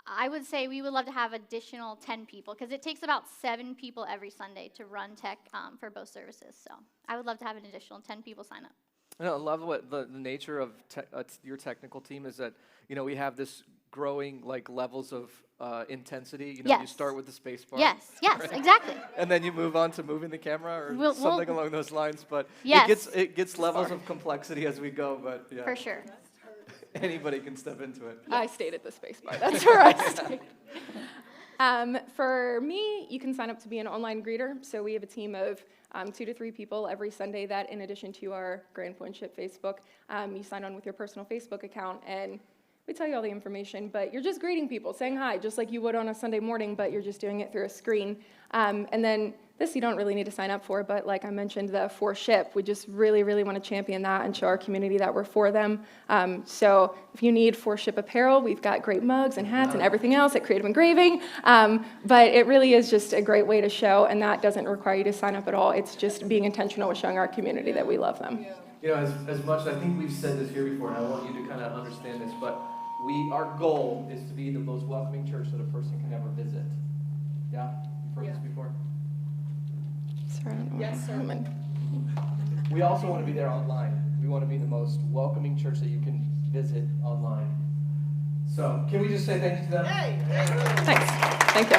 I would say we would love to have additional 10 people, because it takes about 7 people every Sunday to run tech for both services. So I would love to have an additional 10 people sign up. I love what the nature of your technical team is, that we have this growing like levels of intensity. You Yes. start with the space bar. Yes, right? exactly. And then you move on to moving the camera or something along those lines. But Yes. it gets levels of complexity as we go. But yeah, For sure. anybody can step into it. I stayed at the space bar. That's where I stayed. For me, you can sign up to be an online greeter. So we have a team of 2 to 3 people every Sunday that, in addition to our Grand Point Ship Facebook, you sign on with your personal Facebook account, and we tell you all the information, but you're just greeting people, saying hi, just like you would on a Sunday morning, but you're just doing it through a screen. And then this you don't really need to sign up for, but like I mentioned, the 4Ship, we just really, really want to champion that and show our community that we're for them. So if you need 4Ship apparel, we've got great mugs and hats and everything else at Creative Engraving. But it really is just a great way to show, and that doesn't require you to sign up at all. It's just being intentional with showing our community that we love them. As much, I think we've said this here before, and I want you to kind of understand this, but our goal is to be the most welcoming church Yes, sir. We also want to be there online. We want to be the most welcoming church that you can visit online. So, can we just say thank you to them? Thanks. Thank you.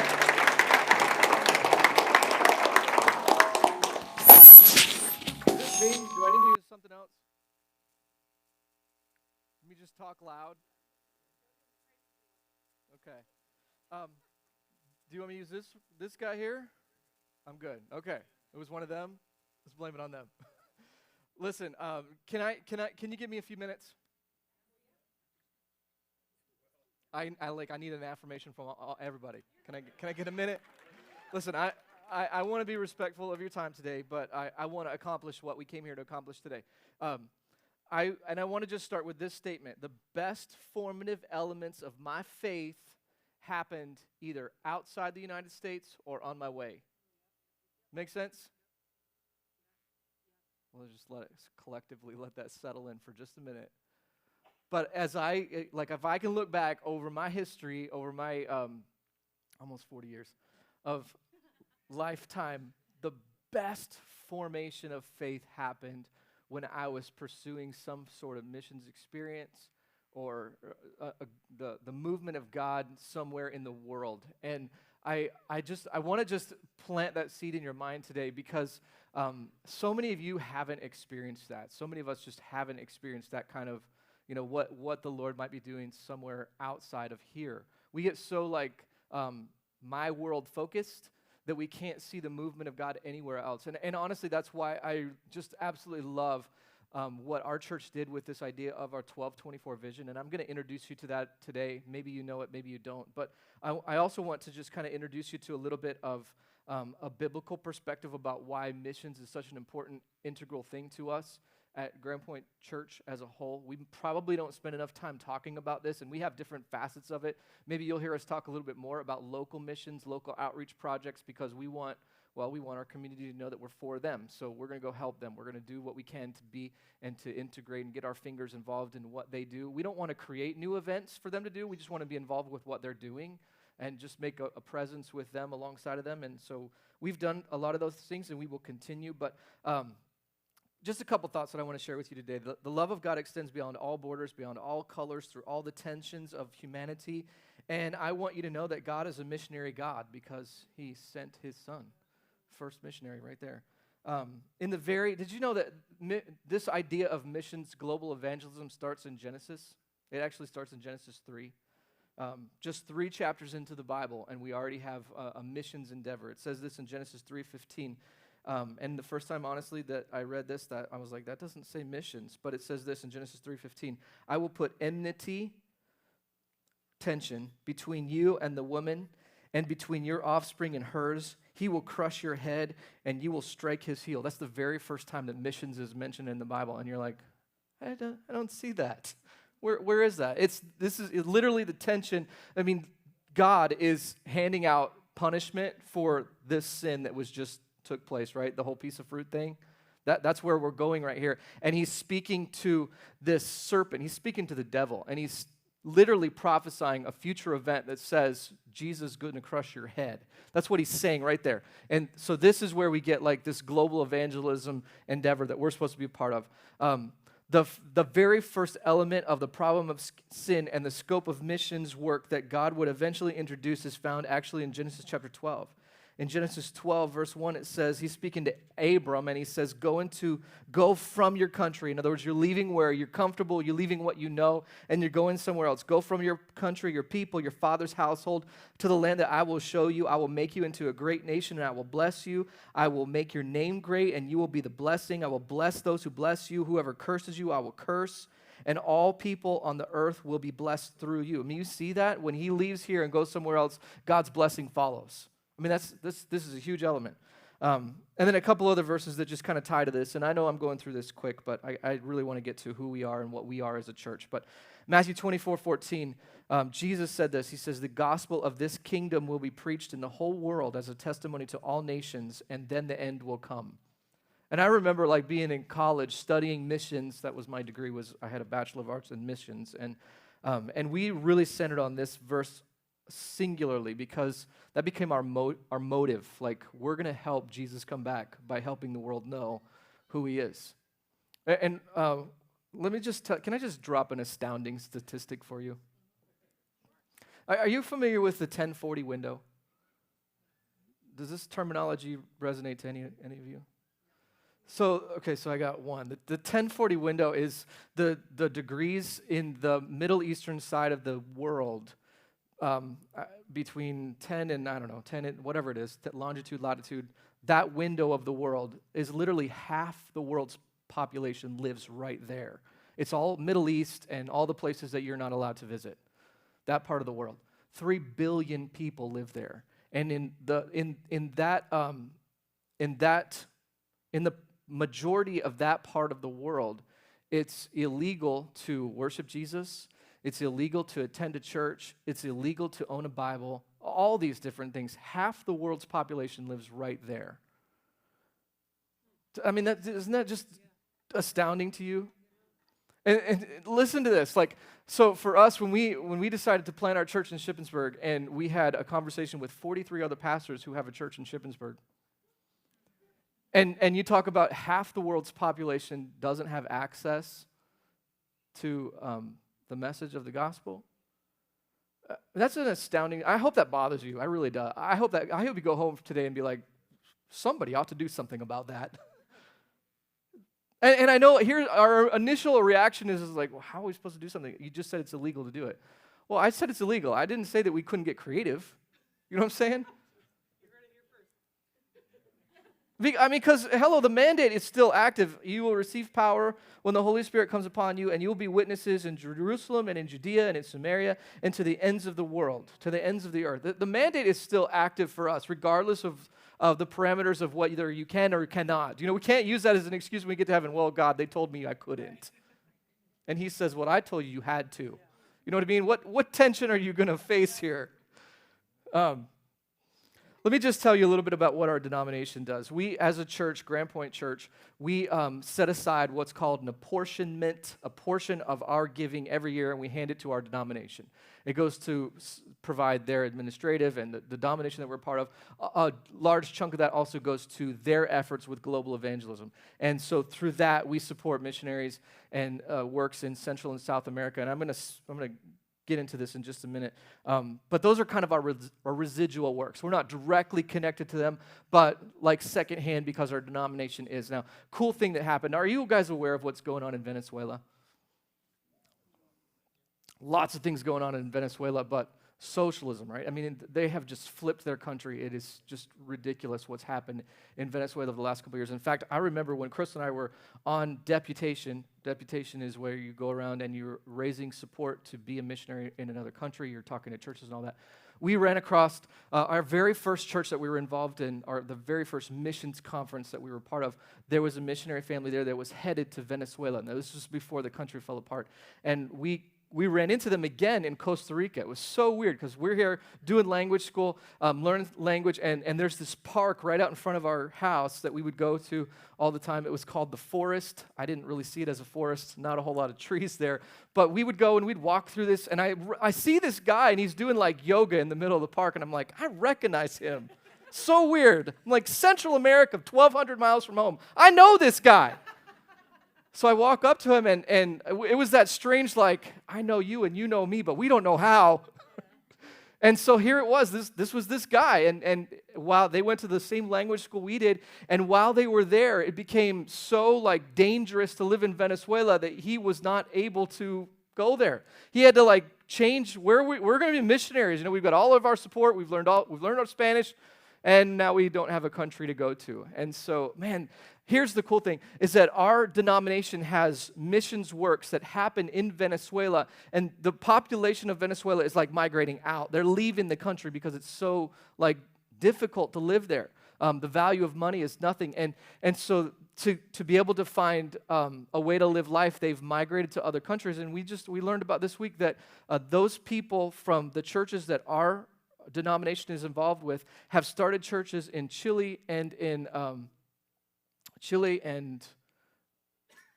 Is this me? Do I need to use something else? Let me just talk loud. Okay. Do you want me to use this guy here? I'm good. Okay. It was one of them. Let's blame it on them. Listen, can you give me a few minutes? I need an affirmation from everybody. Can I get a minute? Listen, I want to be respectful of your time today, but I want to accomplish what we came here to accomplish today. I want to just start with this statement. The best formative elements of my faith happened either outside the United States or on my way. Make sense? We'll just collectively let that settle in for just a minute. But if I can look back over my history, over my almost 40 years of lifetime, the best formation of faith happened when I was pursuing some sort of missions experience or the movement of God somewhere in the world. And I want to just plant that seed in your mind today because so many of you haven't experienced that. So many of us just haven't experienced that kind of, what the Lord might be doing somewhere outside of here. We get so my world focused that we can't see the movement of God anywhere else. And honestly, that's why I just absolutely love what our church did with this idea of our 1224 vision. And I'm going to introduce you to that today. Maybe you know it, maybe you don't. But I also want to just kind of introduce you to a little bit of a biblical perspective about why missions is such an important, integral thing to us at Grand Point Church as a whole. We probably don't spend enough time talking about this, and we have different facets of it. Maybe you'll hear us talk a little bit more about local missions, local outreach projects, because we want our community to know that we're for them. So we're going to go help them. We're going to do what we can to be and to integrate and get our fingers involved in what they do. We don't want to create new events for them to do. We just want to be involved with what they're doing and just make a presence with them alongside of them. And so we've done a lot of those things, and we will continue. But just a couple thoughts that I want to share with you today. The love of God extends beyond all borders, beyond all colors, through all the tensions of humanity. And I want you to know that God is a missionary God because he sent his son. First missionary right there. Did you know that this idea of missions, global evangelism starts in Genesis? It actually starts in Genesis 3. Just 3 chapters into the Bible, and we already have a missions endeavor. It says this in Genesis 3:15. And the first time, honestly, that I read this, that I was like, that doesn't say missions. But it says this in Genesis 3:15. I will put enmity, tension, between you and the woman, and between your offspring and hers. He will crush your head, and you will strike his heel. That's the very first time that missions is mentioned in the Bible. And you're like, I don't see that. Where is that? This is literally the tension. I mean, God is handing out punishment for this sin that was just took place, right? The whole piece of fruit thing. That's where we're going right here. And he's speaking to this serpent. He's speaking to the devil. And he's literally prophesying a future event that says, Jesus is going to crush your head. That's what he's saying right there. And so this is where we get this global evangelism endeavor that we're supposed to be a part of. The very first element of the problem of sin and the scope of missions work that God would eventually introduce is found actually in Genesis chapter 12. In Genesis 12, verse 1, it says, he's speaking to Abram, and he says, go from your country. In other words, you're leaving where you're comfortable, you're leaving what you know, and you're going somewhere else. Go from your country, your people, your father's household, to the land that I will show you. I will make you into a great nation, and I will bless you. I will make your name great, and you will be the blessing. I will bless those who bless you. Whoever curses you, I will curse. And all people on the earth will be blessed through you. I mean, you see that? When he leaves here and goes somewhere else, God's blessing follows. I mean, this is a huge element. And then a couple other verses that just kind of tie to this. And I know I'm going through this quick, but I really want to get to who we are and what we are as a church. But Matthew 24:14, Jesus said this. He says, the gospel of this kingdom will be preached in the whole world as a testimony to all nations, and then the end will come. And I remember being in college studying missions. That was my degree. I had a Bachelor of Arts in Missions. And we really centered on this verse singularly because that became our motive. Like, we're going to help Jesus come back by helping the world know who he is. And let me just can I just drop an astounding statistic for you? Are you familiar with the 1040 window? Does this terminology resonate to any of you? So I got one. The 1040 window is the degrees in the Middle Eastern side of the world between 10 and, 10 and whatever it is, longitude, latitude. That window of the world is literally half the world's population lives right there. It's all Middle East and all the places that you're not allowed to visit. That part of the world. 3 billion people live there. And in the majority of that part of the world, it's illegal to worship Jesus. It's illegal to attend a church. It's illegal to own a Bible. All these different things. Half the world's population lives right there. I mean, isn't that just astounding to you? And listen to this. Like, so for us, when we decided to plant our church in Shippensburg, and we had a conversation with 43 other pastors who have a church in Shippensburg, and you talk about half the world's population doesn't have access to the message of the gospel. That's an astounding. I hope that bothers you. I really do. I hope you go home today and be like, somebody ought to do something about that. And I know here our initial reaction is like, well, how are we supposed to do something? You just said it's illegal to do it. Well, I said it's illegal. I didn't say that we couldn't get creative. You know what I'm saying? I mean, because, hello, the mandate is still active. You will receive power when the Holy Spirit comes upon you, and you will be witnesses in Jerusalem and in Judea and in Samaria and to the ends of the world, to the ends of the earth. The mandate is still active for us, regardless of the parameters of whether you can or cannot. You know, we can't use that as an excuse when we get to heaven. Well, God, they told me I couldn't. And he says, well, I told you had to. You know what I mean? What tension are you going to face here? Let me just tell you a little bit about what our denomination does. We, as a church, Grand Point Church, we set aside what's called an apportionment, a portion of our giving every year, and we hand it to our denomination. It goes to provide their administrative and the denomination that we're part of. A large chunk of that also goes to their efforts with global evangelism. And so through that, we support missionaries and works in Central and South America. And I'm going to get into this in just a minute. But those are kind of our residual works. We're not directly connected to them, but like secondhand because our denomination is. Now, cool thing that happened. Are you guys aware of what's going on in Venezuela? Lots of things going on in Venezuela, but socialism, right? I mean, they have just flipped their country. It is just ridiculous what's happened in Venezuela the last couple of years. In fact, I remember when Chris and I were on deputation. Deputation is where you go around and you're raising support to be a missionary in another country. You're talking to churches and all that. We ran across our very first church that we were involved in, the very first missions conference that we were part of. There was a missionary family there that was headed to Venezuela. Now, this was before the country fell apart. And we ran into them again in Costa Rica. It was so weird because we're here doing language school, learning language, and there's this park right out in front of our house that we would go to all the time. It was called the Forest. I didn't really see it as a forest, not a whole lot of trees there. But we would go and we'd walk through this, and I see this guy, and he's doing like yoga in the middle of the park, and I'm like, I recognize him. So weird. I'm like, Central America, 1,200 miles from home. I know this guy. So I walk up to him, and it was that strange, like, I know you and you know me, but we don't know how. And so here it was. This was this guy. And while they went to the same language school we did, and while they were there, it became so, like, dangerous to live in Venezuela that he was not able to go there. He had to, like, change where we're going to be missionaries. You know, we've got all of our support. We've learned our Spanish, and now we don't have a country to go to. And so, man, here's the cool thing, is that our denomination has missions works that happen in Venezuela, and the population of Venezuela is like migrating out. They're leaving the country because it's so like difficult to live there. The value of money is nothing. And so to be able to find a way to live life, they've migrated to other countries. And we learned about this week that those people from the churches that our denomination is involved with have started churches in Chile and in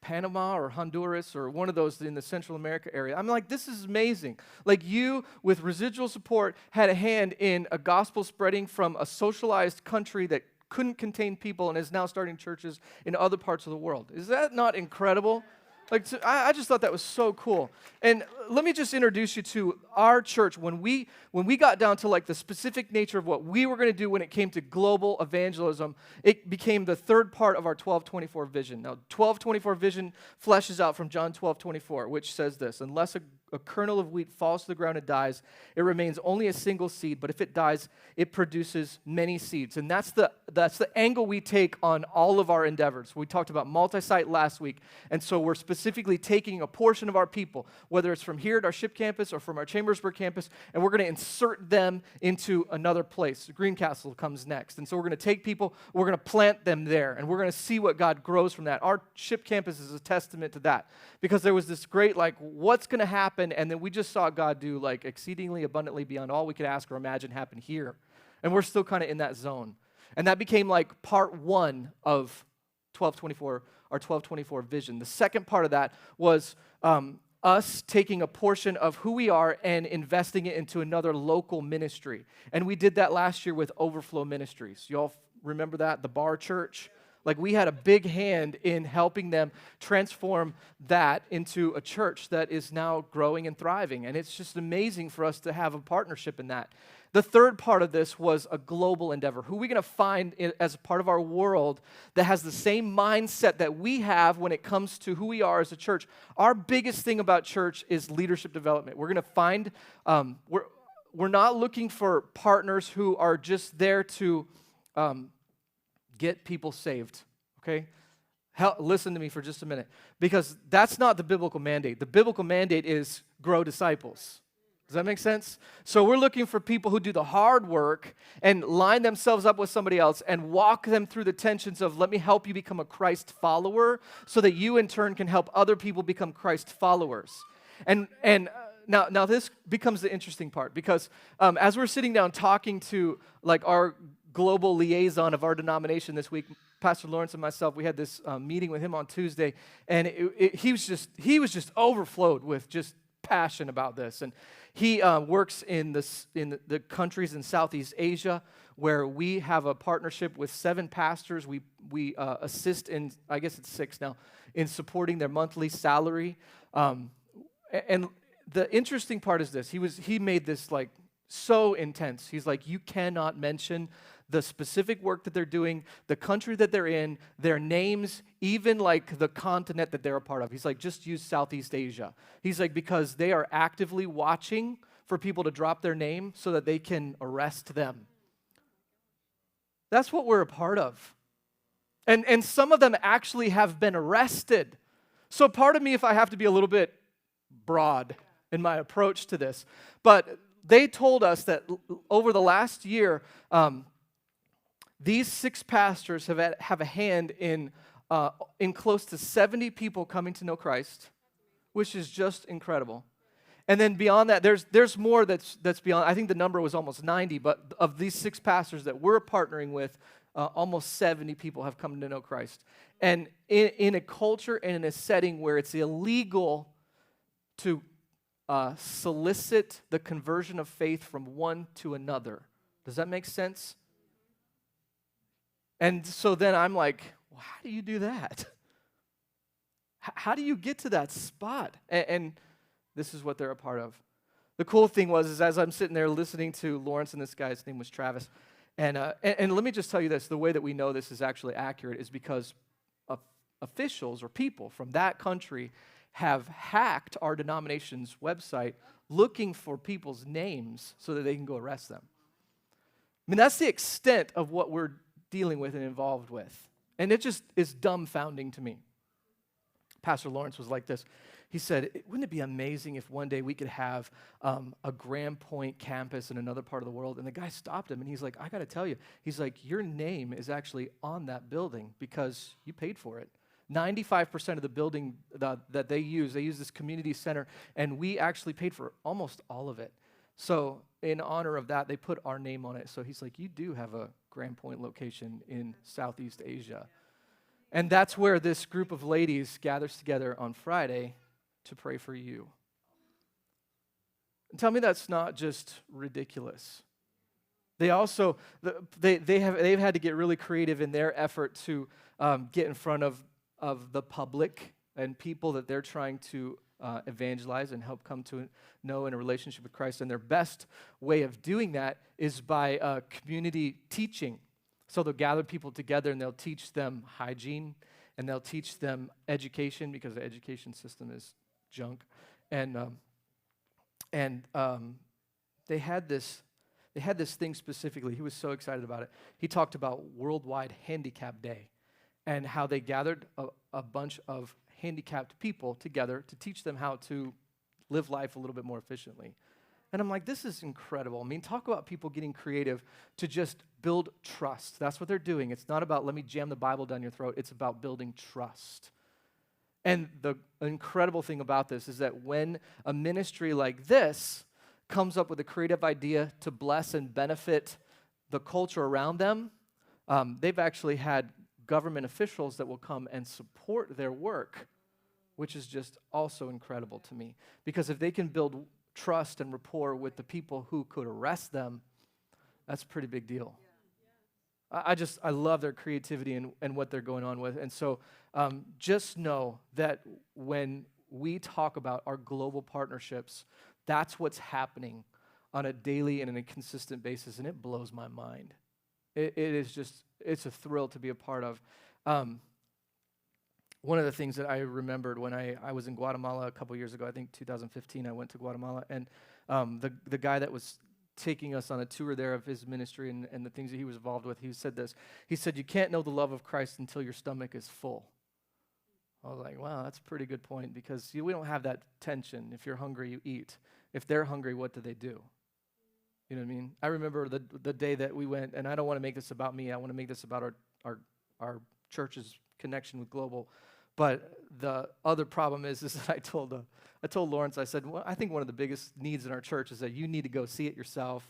Panama or Honduras or one of those in the Central America area. I'm like, this is amazing. Like you, with residual support, had a hand in a gospel spreading from a socialized country that couldn't contain people and is now starting churches in other parts of the world. Is that not incredible? Like, I just thought that was so cool. And let me just introduce you to our church. When we got down to like the specific nature of what we were going to do when it came to global evangelism, it became the third part of our 1224 vision. Now, 1224 vision fleshes out from John 12:24, which says this: unless a kernel of wheat falls to the ground and dies, it remains only a single seed, but if it dies, it produces many seeds. And that's the angle we take on all of our endeavors. We talked about multi-site last week, and so we're specifically taking a portion of our people, whether it's from here at our SHIP campus or from our Chambersburg campus, and we're going to insert them into another place. Greencastle comes next. And so we're going to take people, we're going to plant them there, and we're going to see what God grows from that. Our SHIP campus is a testament to that, because there was this great, like, what's going to happen? And then we just saw God do like exceedingly abundantly beyond all we could ask or imagine happen here. And we're still kind of in that zone. And that became like part one of 1224, our 1224 vision. The second part of that was us taking a portion of who we are and investing it into another local ministry. And we did that last year with Overflow Ministries. You all remember that? The Bar Church? Like, we had a big hand in helping them transform that into a church that is now growing and thriving. And it's just amazing for us to have a partnership in that. The third part of this was a global endeavor. Who are we going to find as part of our world that has the same mindset that we have when it comes to who we are as a church? Our biggest thing about church is leadership development. We're going to find, we're not looking for partners who are just there to get people saved, okay? Listen to me for just a minute, because that's not the biblical mandate. The biblical mandate is grow disciples. Does that make sense? So we're looking for people who do the hard work and line themselves up with somebody else and walk them through the tensions of, let me help you become a Christ follower so that you in turn can help other people become Christ followers. And now this becomes the interesting part, because as we're sitting down talking to like our global liaison of our denomination this week, Pastor Lawrence and myself, we had this meeting with him on Tuesday, and he was just overflowed with just passion about this. And he works in the countries in Southeast Asia, where we have a partnership with 7 pastors. We assist in, I guess it's 6 now, in supporting their monthly salary. And the interesting part is this: he made this like so intense. He's like, you cannot mention the specific work that they're doing, the country that they're in, their names, even like the continent that they're a part of. He's like, just use Southeast Asia. He's like, because they are actively watching for people to drop their name so that they can arrest them. That's what we're a part of. And some of them actually have been arrested. So part of me, if I have to be a little bit broad in my approach to this, but they told us that over the last year, these 6 pastors have a hand in close to 70 people coming to know Christ, which is just incredible. And then beyond that, there's more that's beyond. I think the number was almost 90, but of these 6 pastors that we're partnering with, almost 70 people have come to know Christ. And in a culture and in a setting where it's illegal to solicit the conversion of faith from one to another. Does that make sense? And so then I'm like, well, how do you do that? How do you get to that spot? And this is what they're a part of. The cool thing was, as I'm sitting there listening to Lawrence, and this guy's name was Travis, and let me just tell you this, the way that we know this is actually accurate is because officials or people from that country have hacked our denomination's website looking for people's names so that they can go arrest them. I mean, that's the extent of what we're dealing with and involved with. And it just is dumbfounding to me. Pastor Lawrence was like this. He said, wouldn't it be amazing if one day we could have a Grand Point campus in another part of the world? And the guy stopped him, and he's like, I got to tell you. He's like, your name is actually on that building because you paid for it. 95% of the building that they use this community center, and we actually paid for almost all of it. So in honor of that, they put our name on it. So he's like, you do have a Grand Point location in Southeast Asia. And that's where this group of ladies gathers together on Friday to pray for you. And tell me that's not just ridiculous. They also, they've had to get really creative in their effort to get in front of the public and people that they're trying to evangelize and help come to know in a relationship with Christ. And their best way of doing that is by community teaching. So they'll gather people together and they'll teach them hygiene and they'll teach them education because the education system is junk. And they had this thing specifically. He was so excited about it. He talked about Worldwide Handicap Day and how they gathered a bunch of handicapped people together to teach them how to live life a little bit more efficiently. And I'm like, this is incredible. I mean, talk about people getting creative to just build trust. That's what they're doing. It's not about let me jam the Bible down your throat. It's about building trust. And the incredible thing about this is that when a ministry like this comes up with a creative idea to bless and benefit the culture around them, they've actually had government officials that will come and support their work, which is just also incredible to me. Because if they can build trust and rapport with the people who could arrest them, that's a pretty big deal. I love their creativity and what they're going on with. And so just know that when we talk about our global partnerships, that's what's happening on a daily and on a consistent basis, and it blows my mind. It is just, it's a thrill to be a part of. One of the things that I remembered when I was in Guatemala a couple years ago, I think 2015, I went to Guatemala, and the guy that was taking us on a tour there of his ministry and the things that he was involved with, he said this. He said, you can't know the love of Christ until your stomach is full. I was like, wow, that's a pretty good point, because we don't have that tension. If you're hungry, you eat. If they're hungry, what do they do? You know what I mean? I remember the day that we went, and I don't want to make this about me. I want to make this about our church's connection with Global. But the other problem is that I told Lawrence, I said, well, I think one of the biggest needs in our church is that you need to go see it yourself.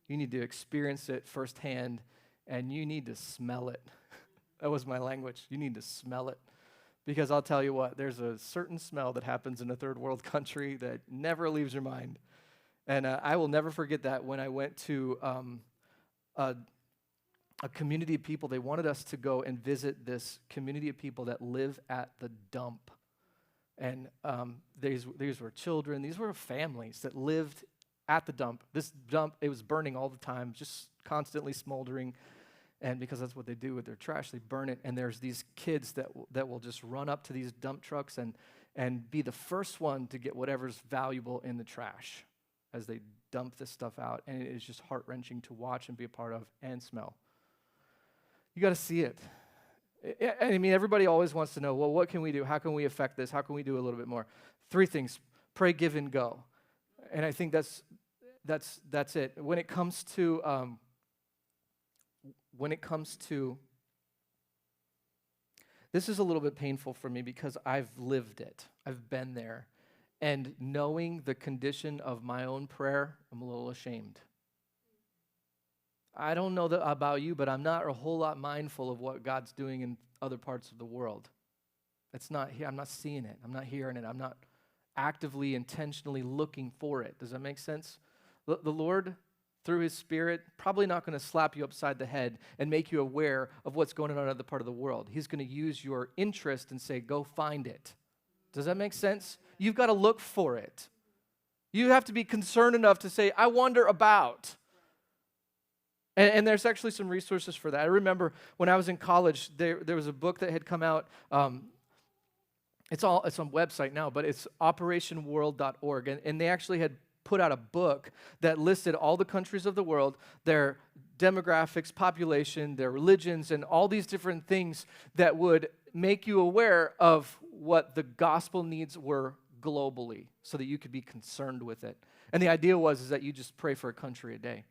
You need to experience it firsthand, and you need to smell it. That was my language. You need to smell it. Because I'll tell you what, there's a certain smell that happens in a third world country that never leaves your mind. And I will never forget that when I went to a community of people. They wanted us to go and visit this community of people that live at the dump. And these were children. These were families that lived at the dump. This dump, it was burning all the time, just constantly smoldering. And because that's what they do with their trash, they burn it. And there's these kids that will just run up to these dump trucks and be the first one to get whatever's valuable in the trash as they dump this stuff out. And it is just heart-wrenching to watch and be a part of and smell. You got to see it. I mean, everybody always wants to know, well, what can we do? How can we affect this? How can we do a little bit more? 3 things: pray, give, and go. And I think that's it. When it comes to this is a little bit painful for me because I've lived it. I've been there. And knowing the condition of my own prayer, I'm a little ashamed. I don't know about you, but I'm not a whole lot mindful of what God's doing in other parts of the world. It's not here. I'm not seeing it. I'm not hearing it. I'm not actively, intentionally looking for it. Does that make sense? The Lord, through His Spirit, probably not going to slap you upside the head and make you aware of what's going on in another part of the world. He's going to use your interest and say, go find it. Does that make sense? You've got to look for it. You have to be concerned enough to say, I wonder about. And there's actually some resources for that. I remember when I was in college, there was a book that had come out. It's on website now, but it's operationworld.org. And they actually had put out a book that listed all the countries of the world, their demographics, population, their religions, and all these different things that would make you aware of what the gospel needs were globally so that you could be concerned with it. And the idea was that you just pray for a country a day.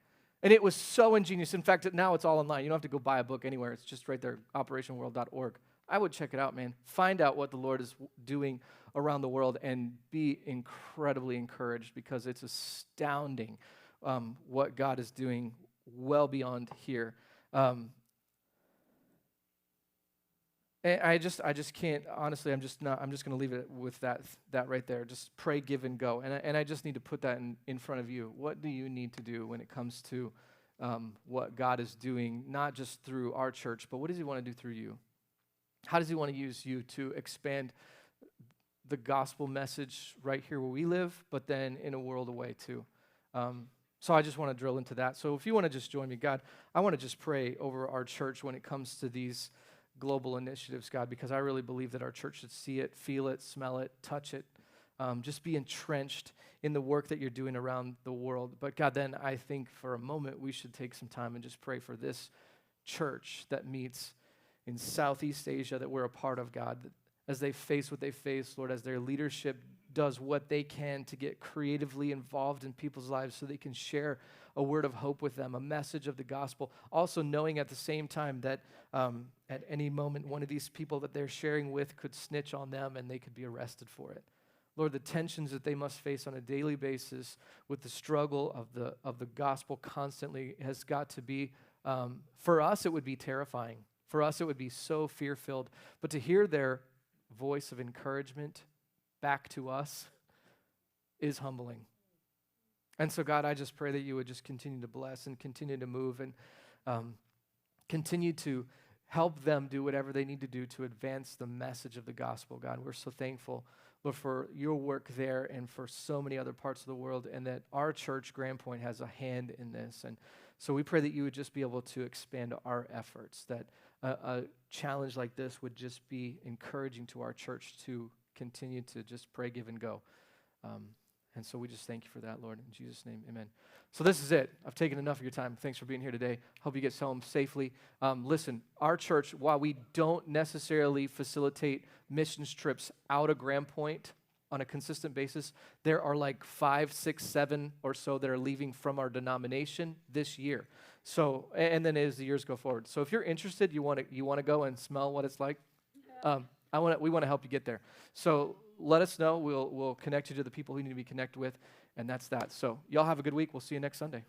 And it was so ingenious. In fact, now it's all online. You don't have to go buy a book anywhere. It's just right there, operationworld.org. I would check it out, man. Find out what the Lord is doing around the world and be incredibly encouraged, because it's astounding what God is doing well beyond here. And I just can't, honestly, I'm just going to leave it with that right there. Just pray, give, and go. And I just need to put that in front of you. What do you need to do when it comes to what God is doing, not just through our church, but what does he want to do through you? How does he want to use you to expand the gospel message right here where we live, but then in a world away too? So I just want to drill into that. So if you want to just join me, God, I want to just pray over our church when it comes to these global initiatives, God, because I really believe that our church should see it, feel it, smell it, touch it, just be entrenched in the work that you're doing around the world. But God, then I think for a moment we should take some time and just pray for this church that meets in Southeast Asia that we're a part of, God, that as they face what they face, Lord, as their leadership does what they can to get creatively involved in people's lives so they can share a word of hope with them, a message of the gospel, also knowing at the same time that at any moment one of these people that they're sharing with could snitch on them and they could be arrested for it. Lord, the tensions that they must face on a daily basis with the struggle of the gospel constantly has got to be, for us it would be terrifying. For us it would be so fear-filled. But to hear their voice of encouragement back to us is humbling. And so, God, I just pray that you would just continue to bless and continue to move and continue to help them do whatever they need to do to advance the message of the gospel, God. We're so thankful, Lord, for your work there and for so many other parts of the world, and that our church, Grand Point, has a hand in this. And so we pray that you would just be able to expand our efforts, that a challenge like this would just be encouraging to our church to continue to just pray, give, and go. And so we just thank you for that, Lord. In Jesus' name, amen. So this is it. I've taken enough of your time. Thanks for being here today. Hope you get home safely. Listen, our church, while we don't necessarily facilitate missions trips out of Grand Point on a consistent basis, there are like 5, 6, 7 or so that are leaving from our denomination this year. So, and then as the years go forward. So if you're interested, you want to go and smell what it's like, we want to help you get there. So let us know. We'll connect you to the people who need to be connected with, and that's that. So y'all have a good week. We'll see you next Sunday.